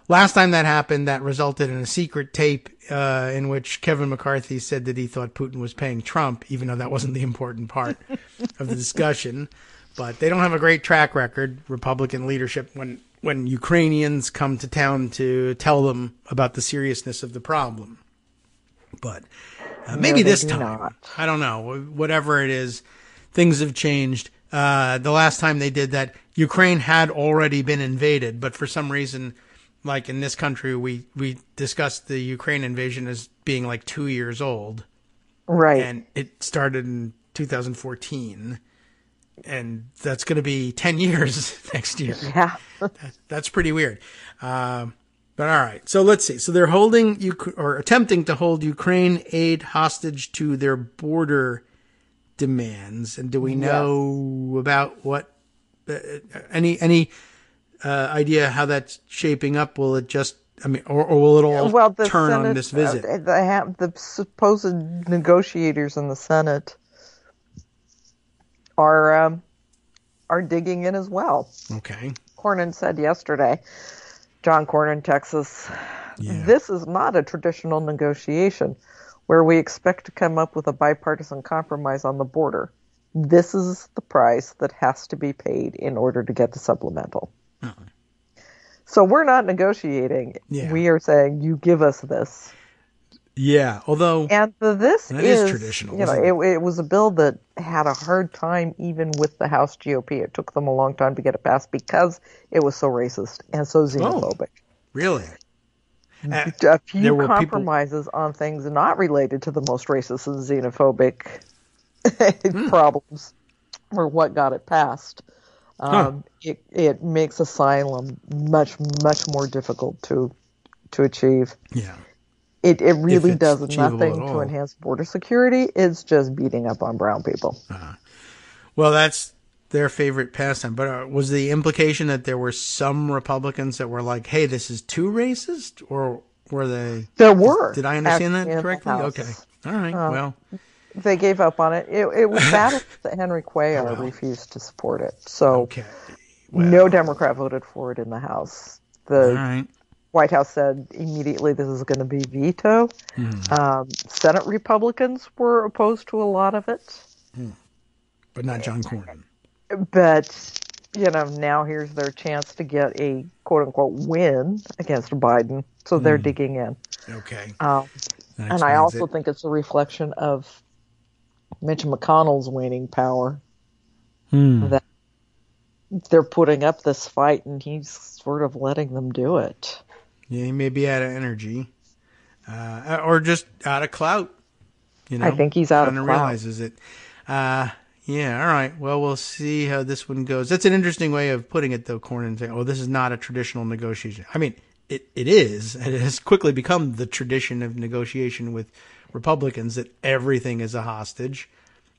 Last time that happened, that resulted in a secret tape in which Kevin McCarthy said that he thought Putin was paying Trump, even though that wasn't the important part of the discussion. But they don't have a great track record, Republican leadership, when Ukrainians come to town to tell them about the seriousness of the problem. But maybe this time, not. I don't know, whatever it is, things have changed. The last time they did that, Ukraine had already been invaded, but for some reason, like in this country, we discussed the Ukraine invasion as being like 2 years old. Right. And it started in 2014. And that's going to be 10 years next year. Yeah. That's pretty weird. But all right. So let's see. So they're holding or attempting to hold Ukraine aid hostage to their border demands. And do we know about what any idea how that's shaping up? Will it just, or will it all turn Senate, on this visit? The supposed negotiators in the Senate are digging in as well. Okay. Cornyn said yesterday, John Cornyn, Texas, this is not a traditional negotiation where we expect to come up with a bipartisan compromise on the border. This is the price that has to be paid in order to get the supplemental. Uh-huh. So we're not negotiating. Yeah. We are saying, you give us this. Yeah, although this is traditional. It was a bill that had a hard time even with the House GOP. It took them a long time to get it passed because it was so racist and so xenophobic. Oh, really? A few compromises on things not related to the most racist and xenophobic problems were what got it passed. It makes asylum much, much more difficult to achieve. Yeah. It really does nothing to enhance border security. It's just beating up on brown people. Well, that's their favorite pastime. But was the implication that there were some Republicans that were like, hey, this is too racist? Or were they? There were. Did I understand that correctly? Okay. All right. Well. They gave up on it. It was bad that Henry Cuellar refused to support it. So no Democrat voted for it in the House. All right. White House said immediately this is going to be veto. Senate Republicans were opposed to a lot of it. But not John Cornyn. But, now here's their chance to get a quote-unquote win against Biden. So they're digging in. Okay. And I also think it's a reflection of Mitch McConnell's waning power. That they're putting up this fight and he's sort of letting them do it. Yeah, he may be out of energy, or just out of clout. I think he's out of clout. Realizes it. Yeah. All right. Well, we'll see how this one goes. That's an interesting way of putting it, though. Cornyn saying, "Oh, this is not a traditional negotiation." I mean, it is. It has quickly become the tradition of negotiation with Republicans that everything is a hostage.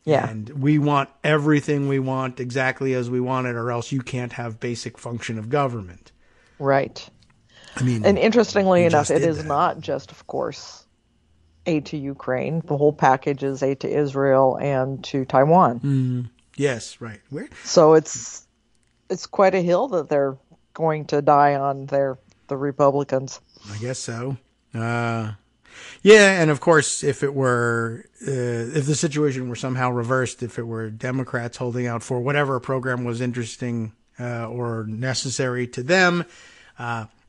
Yeah. And we want everything we want exactly as we want it, or else you can't have basic function of government. Right. I mean, and interestingly enough, it is not just, of course, aid to Ukraine. The whole package is aid to Israel and to Taiwan. Yes, right. So it's quite a hill that they're going to die on the Republicans. I guess so. Yeah, and of course, if the situation were somehow reversed, if it were Democrats holding out for whatever program was interesting or necessary to them,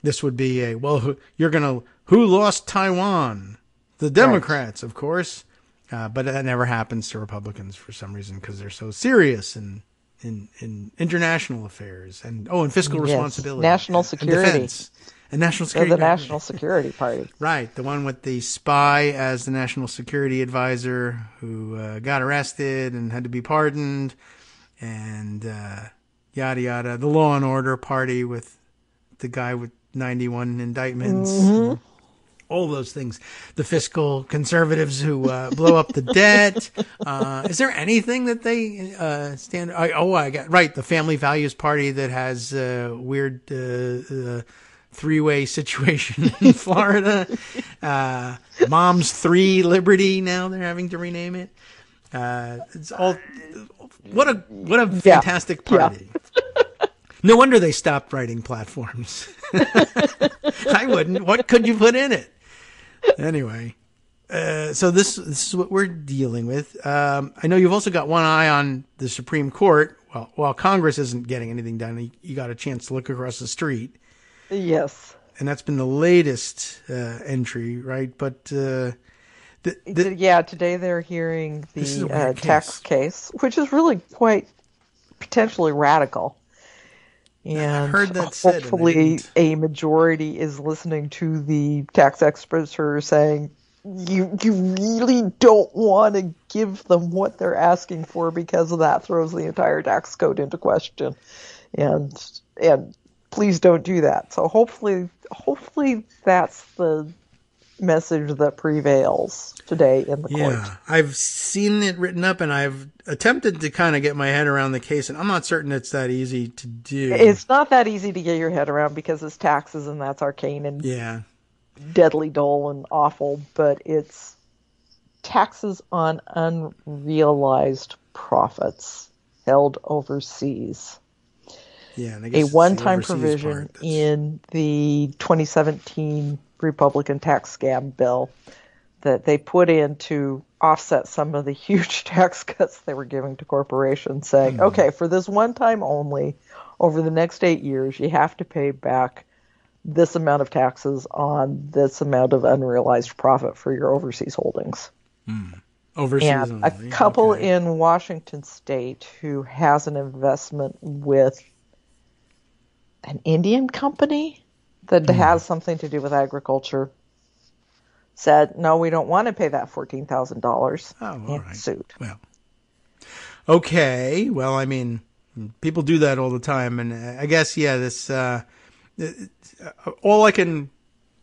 this would be who lost Taiwan? The Democrats, right. Of course. But that never happens to Republicans for some reason because they're so serious in international affairs and fiscal responsibility. National security. And defense. And national security. They're the National Security Party. Right. The one with the spy as the national security advisor who got arrested and had to be pardoned. And yada, yada. The Law and Order party with the guy with 91 indictments. All those things. The fiscal conservatives who blow up the debt. Is there anything that they stand? I got right. The Family Values Party that has a weird three-way situation in Florida. Moms 3 Liberty. Now they're having to rename it. It's all. What a fantastic party. Yeah. No wonder they stopped writing platforms. I wouldn't. What could you put in it? Anyway, so this is what we're dealing with. I know you've also got one eye on the Supreme Court. Well, while Congress isn't getting anything done, you got a chance to look across the street. Yes. And that's been the latest entry, right? But today they're hearing the tax case, which is really quite potentially radical. And I've heard that said, hopefully a majority is listening to the tax experts who are saying, you really don't want to give them what they're asking for because that throws the entire tax code into question. And please don't do that. So hopefully that's the message that prevails today in the court. Yeah, I've seen it written up, and I've attempted to kind of get my head around the case, and I'm not certain it's that easy to do. It's not that easy to get your head around because it's taxes, and that's arcane and deadly dull and awful, but it's taxes on unrealized profits held overseas. Yeah, and I guess a one-time provision in the 2017 Republican tax scam bill that they put in to offset some of the huge tax cuts they were giving to corporations, saying, okay, for this one time only, over the next 8 years, you have to pay back this amount of taxes on this amount of unrealized profit for your overseas holdings. Overseas and only. A couple in Washington State who has an investment with an Indian company that has something to do with agriculture said, no, we don't want to pay that $14,000 and sued. Well, okay. Well, I mean, people do that all the time. And I guess, this, all I can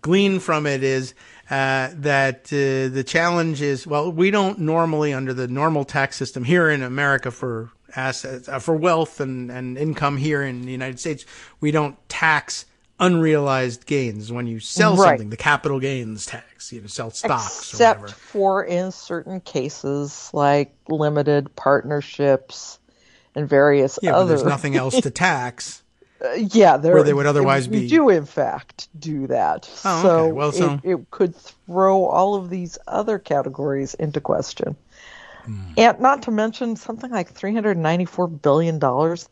glean from it is that the challenge is, well, we don't normally, under the normal tax system here in America for assets, for wealth and income here in the United States, we don't tax unrealized gains when you sell something, the capital gains tax, sell stocks except or whatever. For in certain cases like limited partnerships and various other. But there's nothing else to tax. Where they would otherwise be. We do in fact do that. It could throw all of these other categories into question. And not to mention something like $394 billion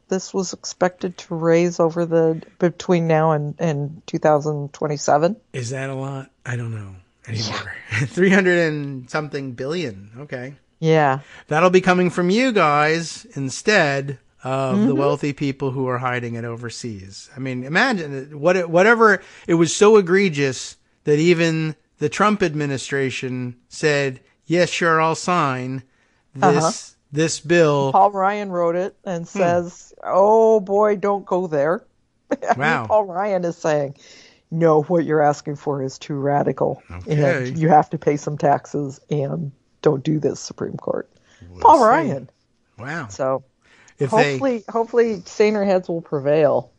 this was expected to raise over between now and 2027. Is that a lot? I don't know anymore. 300 and something billion. Okay. Yeah. That'll be coming from you guys instead of the wealthy people who are hiding it overseas. I mean, imagine whatever. It was so egregious that even the Trump administration said, yes, sure, I'll sign this bill. Paul Ryan wrote it and says, oh boy, don't go there. Wow. Paul Ryan is saying, no, what you're asking for is too radical. Okay. And you have to pay some taxes and don't do this, Supreme Court. Paul Ryan. Wow. So hopefully saner heads will prevail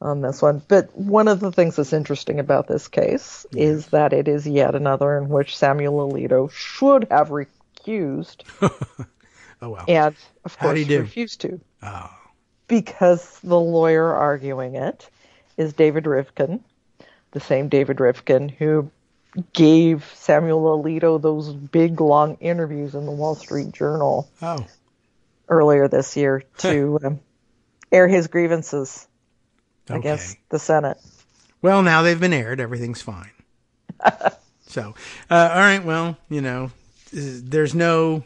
on this one. But one of the things that's interesting about this case is that it is yet another in which Samuel Alito should have recused. Oh, well. And, of course, refused to. Oh. Because the lawyer arguing it is David Rivkin, the same David Rivkin who gave Samuel Alito those big, long interviews in the Wall Street Journal earlier this year to air his grievances against the Senate. Well, now they've been aired. Everything's fine. So, all right, well, there's no...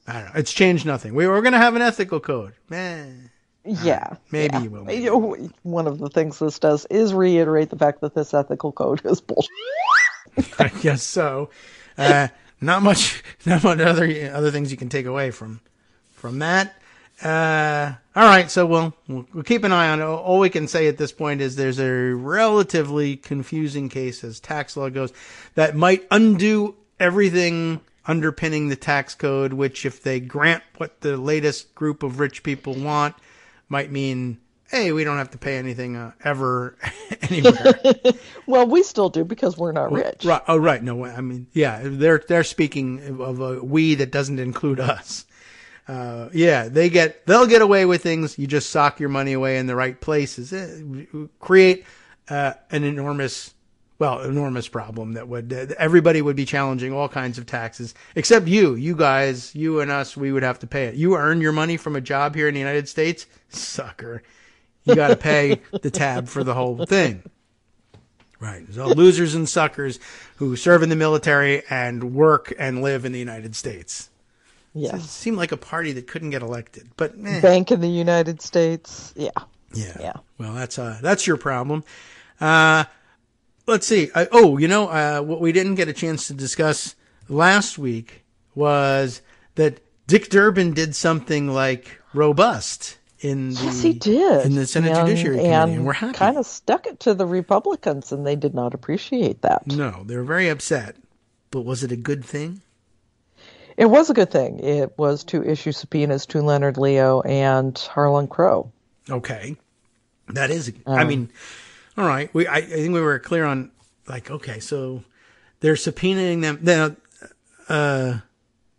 I don't know. It's changed nothing. We're going to have an ethical code. Maybe you will. One of the things this does is reiterate the fact that this ethical code is bullshit. I guess so. Not much other things you can take away from that. All right, so we'll keep an eye on it. All we can say at this point is there's a relatively confusing case as tax law goes that might undo everything underpinning the tax code, which if they grant what the latest group of rich people want, might mean, hey, we don't have to pay anything ever anywhere. Well, we still do because we're not rich. Right. Oh, right. No, I mean, yeah, they're speaking of a we that doesn't include us. Yeah, they'll get away with things. You just sock your money away in the right places. Create an enormous problem that would everybody would be challenging all kinds of taxes except you guys, you and us. We would have to pay it. You earn your money from a job here in the United States, sucker. You got to pay the tab for the whole thing. Right. So losers and suckers who serve in the military and work and live in the United States. Yes. It seemed like a party that couldn't get elected, but Bank in the United States. Yeah. Well, that's your problem. Let's see. What we didn't get a chance to discuss last week was that Dick Durbin did something like robust yes, he did. in the Senate Judiciary Committee, and we're happy. Kind of stuck it to the Republicans, and they did not appreciate that. No, they were very upset. But was it a good thing? It was a good thing. It was to issue subpoenas to Leonard Leo and Harlan Crow. Okay. That is, I mean, all right. I think we were clear on, like, okay, so they're subpoenaing them. Now,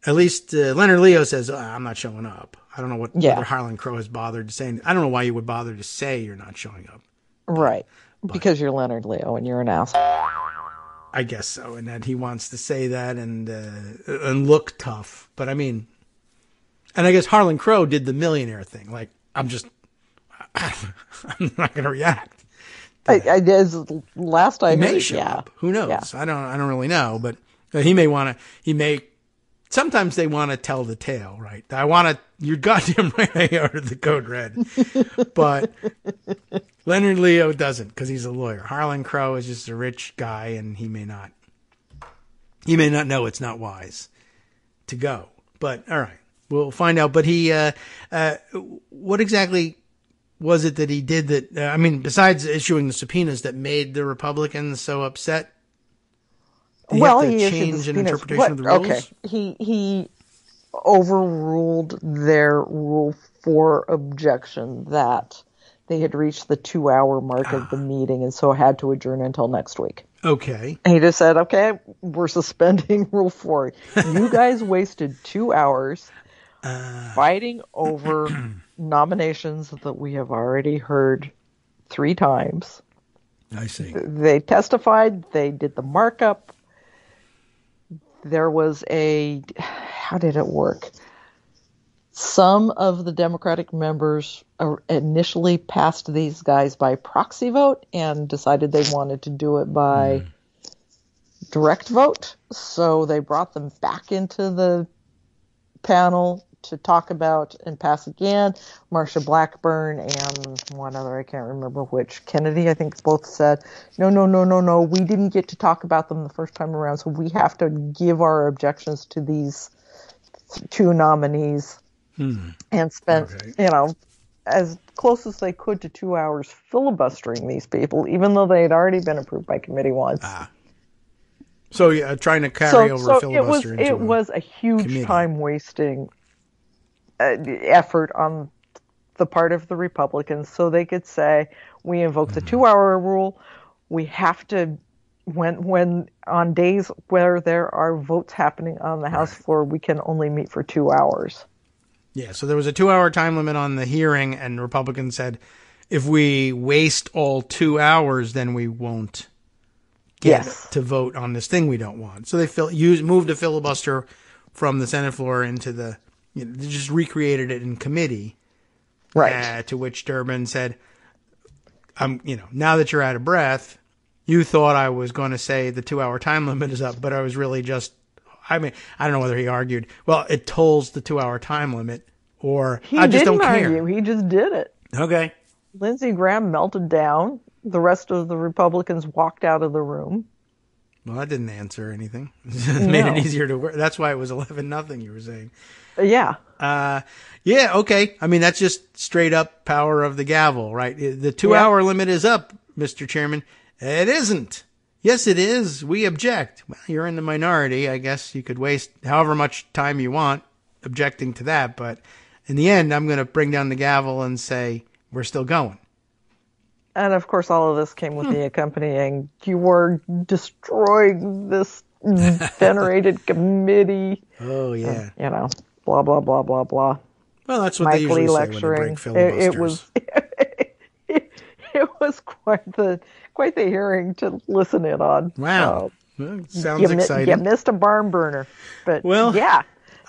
at least Leonard Leo says, I'm not showing up. I don't know whether Harlan Crow has bothered to say. I don't know why you would bother to say you're not showing up. Right. Because you're Leonard Leo and you're an asshole. I guess so, and that he wants to say that and look tough. But I mean, and I guess Harlan Crow did the millionaire thing. Like, I'm not going to react. I did last I heard. He may show up. Who knows? Yeah. I don't really know, but he may. Sometimes they want to tell the tale, right? You're goddamn right. I ordered the code red, but Leonard Leo doesn't because he's a lawyer. Harlan Crow is just a rich guy, and he may not know it's not wise to go. But all right, we'll find out. But he, what exactly was it that he did that? Besides issuing the subpoenas that made the Republicans so upset. He change an interpretation of the rules? Okay, he overruled their Rule 4 objection that they had reached the 2-hour mark of the meeting and so had to adjourn until next week. Okay. And he just said, okay, we're suspending Rule 4. You guys wasted 2 hours fighting over nominations that we have already heard 3 times. I see. They testified. They did the markup. There was how did it work? Some of the Democratic members initially passed these guys by proxy vote and decided they wanted to do it by direct vote. So they brought them back into the panel to talk about and pass again. Marsha Blackburn and one other, I can't remember which, Kennedy, I think both said, no, we didn't get to talk about them the first time around, so we have to give our objections to these 2 nominees and spent, as close as they could to 2 hours filibustering these people, even though they had already been approved by committee once. So trying to carry over a filibuster it was a huge time-wasting effort on the part of the Republicans, so they could say, we invoke the 2-hour rule. We have to, when on days where there are votes happening on the House floor, we can only meet for 2 hours. Yeah, so there was a 2-hour time limit on the hearing, and Republicans said, if we waste all 2 hours, then we won't get to vote on this thing we don't want. So they moved a filibuster from the Senate floor into the, they just recreated it in committee. Right. To which Durbin said, now that you're out of breath, you thought I was going to say the 2-hour time limit is up, but I was really just, I don't know whether he argued, well, it tolls the 2-hour time limit, or I just don't care. He didn't argue. He just did it. Okay. Lindsey Graham melted down. The rest of the Republicans walked out of the room. Well, that didn't answer anything. It made it easier to work. That's why it was 11-0, you were saying. Yeah. Yeah, okay. I mean, that's just straight up power of the gavel, right? The 2-hour limit is up, Mr. Chairman. It isn't. Yes, it is. We object. Well, you're in the minority. I guess you could waste however much time you want objecting to that. But in the end, I'm going to bring down the gavel and say, we're still going. And of course, all of this came with the accompanying, you were destroying this venerated committee. Oh, yeah. Blah, blah, blah, blah, blah. Well, that's what they usually say when they break filibusters. It was quite the hearing to listen in on. Wow. Well, sounds exciting. You missed a barn burner. But,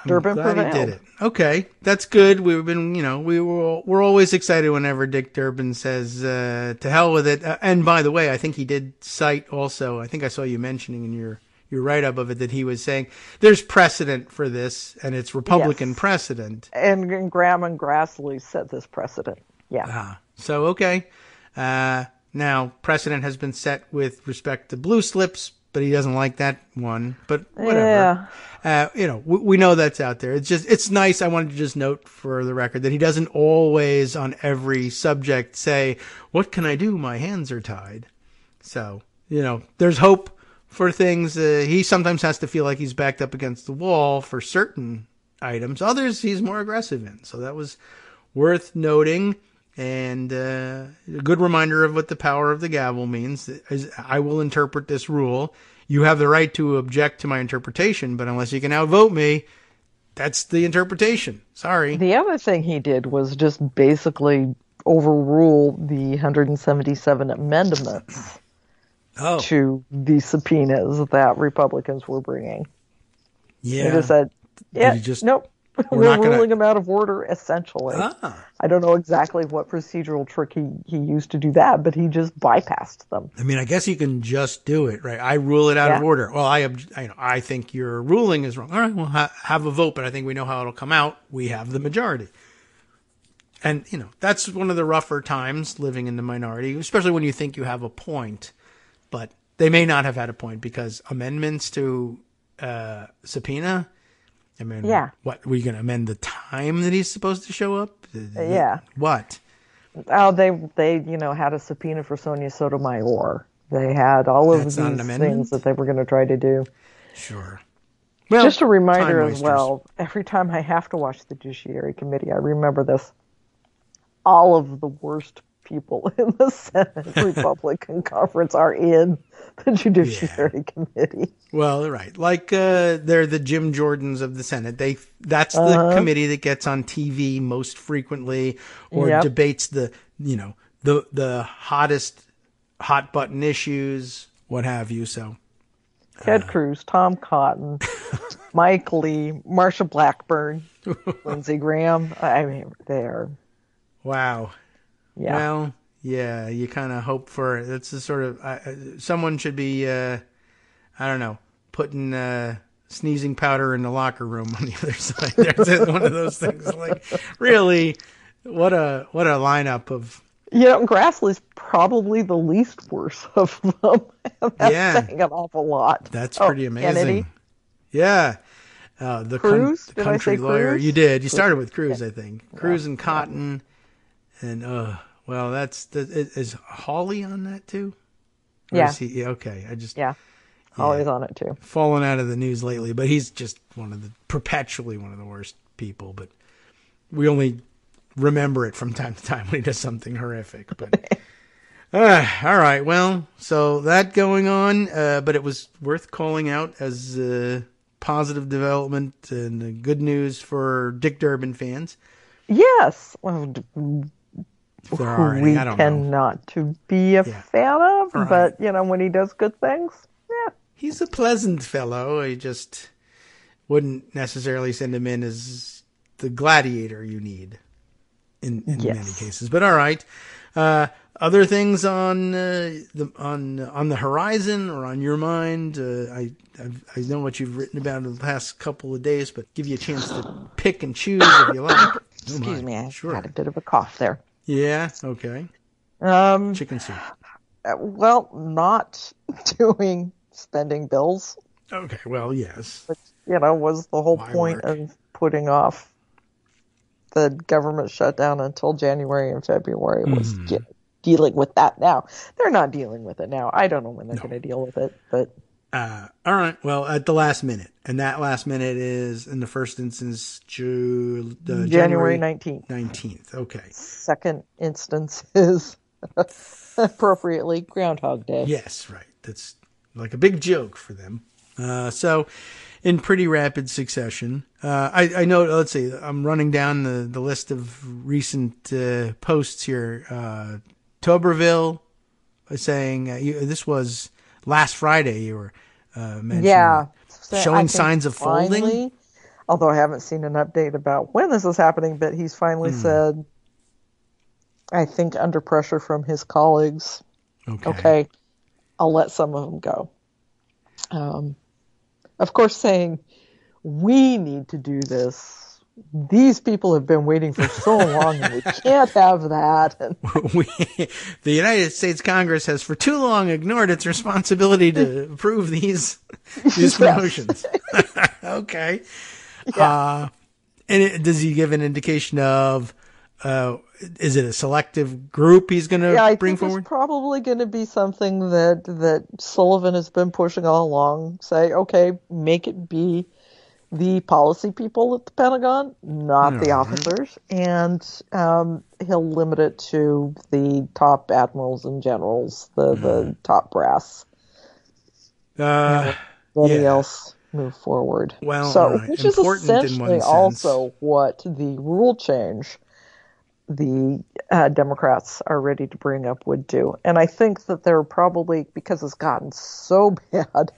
Durbin glad prevailed. he did it. Okay, that's good. We've been, we're always excited whenever Dick Durbin says to hell with it. And by the way, I think he did cite also. I think I saw you mentioning in your write-up of it that he was saying there's precedent for this, and it's Republican precedent. And Graham and Grassley set this precedent. Yeah. So okay, now precedent has been set with respect to blue slips. But he doesn't like that one. But whatever. Yeah. We know that's out there. It's nice. I wanted to just note for the record that he doesn't always on every subject say, what can I do? My hands are tied. So, there's hope for things. He sometimes has to feel like he's backed up against the wall for certain items. Others he's more aggressive in. So that was worth noting. And a good reminder of what the power of the gavel means is I will interpret this rule. You have the right to object to my interpretation, but unless you can outvote me, that's the interpretation. Sorry. The other thing he did was just basically overrule the 177 amendments to the subpoenas that Republicans were bringing. Yeah. He just said, nope. We're ruling him out of order, essentially. I don't know exactly what procedural trick he used to do that, but he just bypassed them. I mean, I guess you can just do it, right? I rule it out of order. Well, I think your ruling is wrong. All right, we'll have a vote, but I think we know how it'll come out. We have the majority. And, that's one of the rougher times living in the minority, especially when you think you have a point. But they may not have had a point because amendments to subpoena... I mean, what, were you going to amend the time that he's supposed to show up? What? Oh, they had a subpoena for Sonia Sotomayor. They had all of these things that they were going to try to do. Sure. Well, just a reminder as well, every time I have to watch the Judiciary Committee, I remember this. All of the worst people in the Senate Republican conference are in the Judiciary Committee. Well, right. Like they're the Jim Jordans of the Senate. That's the committee that gets on TV most frequently or debates the hottest hot button issues, what have you. So Ted Cruz, Tom Cotton, Mike Lee, Marsha Blackburn, Lindsey Graham. I mean, they're wow. Yeah. Well, yeah, you kind of hope for it. It's a sort of someone should be, I don't know, putting sneezing powder in the locker room on the other side. There's one of those things. Like, really, what a lineup of. Grassley's probably the least worst of them. That's saying an awful lot. That's pretty amazing. Kennedy. Yeah. The Cruz? The country lawyer. Cruz? You did. You started with Cruz, I think. Cruz and Cotton. And, well, is Hawley on that too? Or is he, okay. Hawley's on it too. Fallen out of the news lately, but he's just perpetually one of the worst people, but we only remember it from time to time when he does something horrific, but, all right. Well, so that going on, but it was worth calling out as positive development and good news for Dick Durbin fans. Yes. Well, we tend not to be a fan of, but when he does good things, he's a pleasant fellow. I just wouldn't necessarily send him in as the gladiator you need in many cases. But all right, other things on the horizon or on your mind. I know what you've written about in the past couple of days, but give you a chance to pick and choose if you like. Excuse me, I had a bit of a cough there. Yeah, okay. Chicken soup. Well, not doing spending bills. Okay, well, yes. Which, was the whole point of putting off the government shutdown until January and February was dealing with that now. They're not dealing with it now. I don't know when they're going to deal with it, but... all right, well, at the last minute. And that last minute is, in the first instance, January 19th. 19th, okay. Second instance is, appropriately, Groundhog Day. Yes, right. That's like a big joke for them. So, in pretty rapid succession, I know, let's see, I'm running down the list of recent posts here. Tuberville saying, this was last Friday you were mentioning, showing signs of folding. Although I haven't seen an update about when this is happening, but he's finally said, I think under pressure from his colleagues, okay, I'll let some of them go. Of course, saying, we need to do this. These people have been waiting for so long, and we can't have that. The United States Congress has for too long ignored its responsibility to approve these promotions. Okay. Yeah. Does he give an indication of, is it a selective group he's going to bring forward? It's probably going to be something that Sullivan has been pushing all along. Say, okay, make it be the policy people at the Pentagon, not the officers, and he'll limit it to the top admirals and generals, the top brass. Nobody else move forward. Well, which is essentially also what the rule change the Democrats are ready to bring up would do. And I think that they're probably, because it's gotten so bad,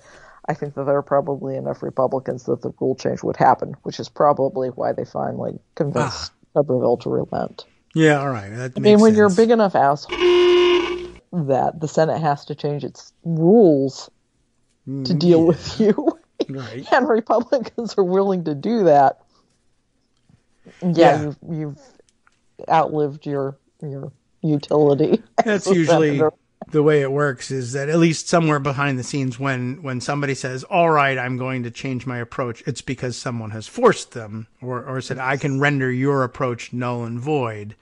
I think that there are probably enough Republicans that the rule change would happen, which is probably why they finally convinced Tuberville to relent. Yeah, all right. That I mean, when you're a big enough asshole that the Senate has to change its rules to deal with you, and Republicans are willing to do that, you've outlived your utility. That's usually the way it works, is that at least somewhere behind the scenes when somebody says, all right, I'm going to change my approach, it's because someone has forced them or said, I can render your approach null and void.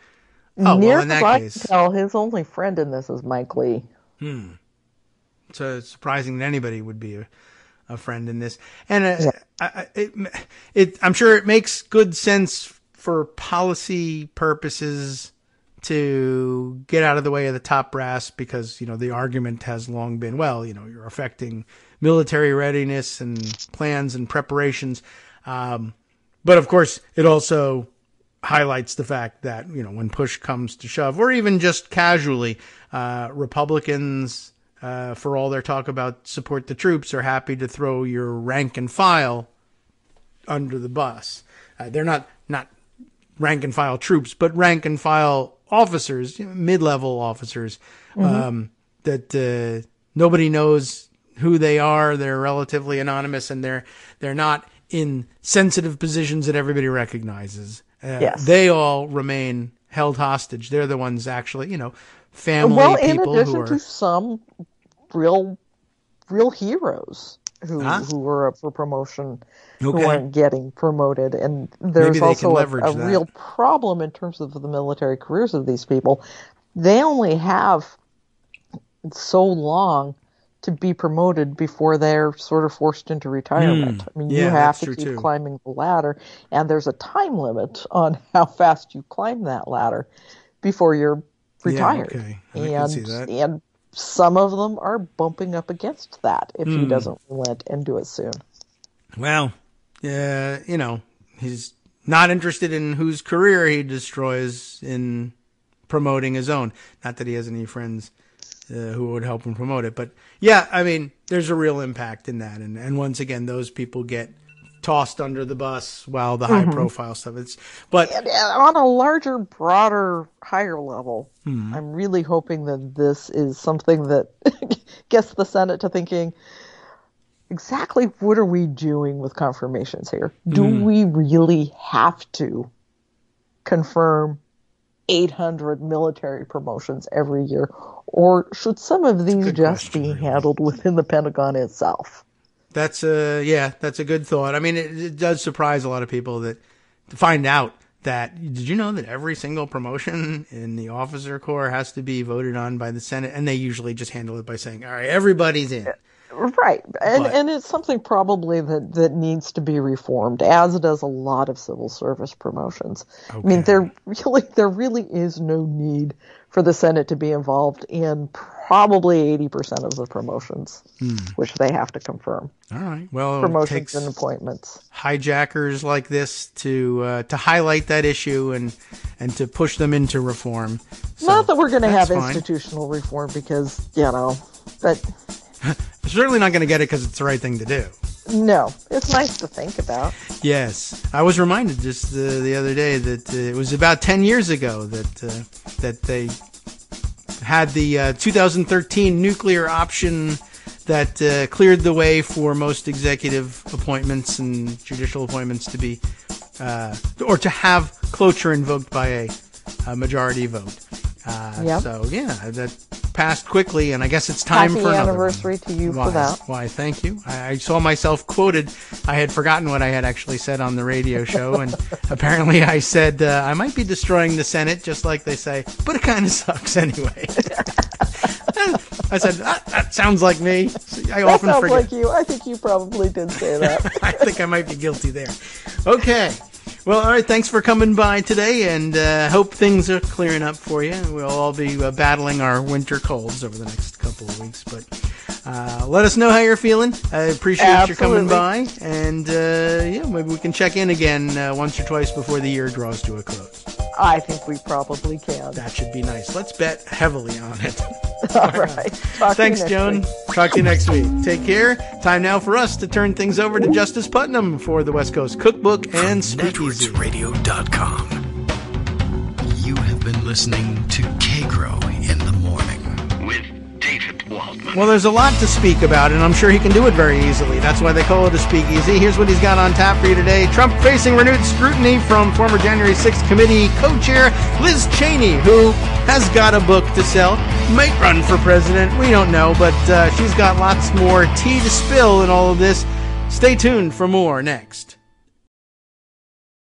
Oh, well, in that case. His only friend in this is Mike Lee. So it's surprising that anybody would be a friend in this. And I'm sure it makes good sense for policy purposes to get out of the way of the top brass, because, the argument has long been, well, you're affecting military readiness and plans and preparations. But of course, it also highlights the fact that, when push comes to shove, or even just casually, Republicans, for all their talk about support the troops, are happy to throw your rank and file under the bus. They're not rank and file troops, but rank and file officers, mid-level officers, that nobody knows who they are. They're relatively anonymous, and they're not in sensitive positions that everybody recognizes. They all remain held hostage. They're the ones actually, family people who are... in addition to some real heroes who were up for promotion, who weren't getting promoted. And there's also a real problem in terms of the military careers of these people. They only have so long to be promoted before they're sort of forced into retirement. I mean, you have to keep climbing the ladder, and there's a time limit on how fast you climb that ladder before you're retired. I can see that. And some of them are bumping up against that if he doesn't relent and do it soon. Well, he's not interested in whose career he destroys in promoting his own. Not that he has any friends who would help him promote it. But, there's a real impact in that. And once again, those people get tossed under the bus while the high-profile stuff. But on a larger, broader, higher level, I'm really hoping that this is something that gets the Senate to thinking, exactly what are we doing with confirmations here? Do we really have to confirm 800 military promotions every year? Or should some of these just be handled within the Pentagon itself? That's a good thought. I mean, it does surprise a lot of people to find out that, did you know that every single promotion in the officer corps has to be voted on by the Senate? And they usually just handle it by saying, all right, everybody's in. Right. And it's something probably that needs to be reformed, as does a lot of civil service promotions. Okay. I mean, there really is no need for the Senate to be involved in probably 80% of the promotions, which they have to confirm. All right. Well, promotions and appointments. Hijackers like this to highlight that issue and to push them into reform. So, not that we're going to have institutional reform, because, but certainly not going to get it because it's the right thing to do. No, it's nice to think about. Yes. I was reminded just the other day that it was about 10 years ago that they had the 2013 nuclear option that cleared the way for most executive appointments and judicial appointments to be, or to have cloture invoked by a majority vote. Yep. So, that passed quickly, and I guess it's time for another anniversary to you for that. Why, thank you. I saw myself quoted. I had forgotten what I had actually said on the radio show, and apparently I said, I might be destroying the Senate, just like they say, but it kind of sucks anyway. I said, that sounds like me. I often sounds forget. Like you. I think you probably did say that. I think I might be guilty there. Okay. Well, all right, thanks for coming by today, and hope things are clearing up for you. We'll all be battling our winter colds over the next couple of weeks, but let us know how you're feeling. I appreciate you coming by, and maybe we can check in again once or twice before the year draws to a close. I think we probably can. That should be nice. Let's bet heavily on it. All right. Thanks, Joan. Talk to you next week. Take care. Time now for us to turn things over to Justice Putnam for the West Coast Cookbook and Speakeasy. NetworksRadio.com. You have been listening to Kagro in the Morning with David Waldman. Well, there's a lot to speak about, and I'm sure he can do it very easily. That's why they call it a speakeasy. Here's what he's got on tap for you today. Trump facing renewed scrutiny from former January 6th committee co-chair Liz Cheney, who has got a book to sell. Might run for president. We don't know, but she's got lots more tea to spill in all of this. Stay tuned for more next.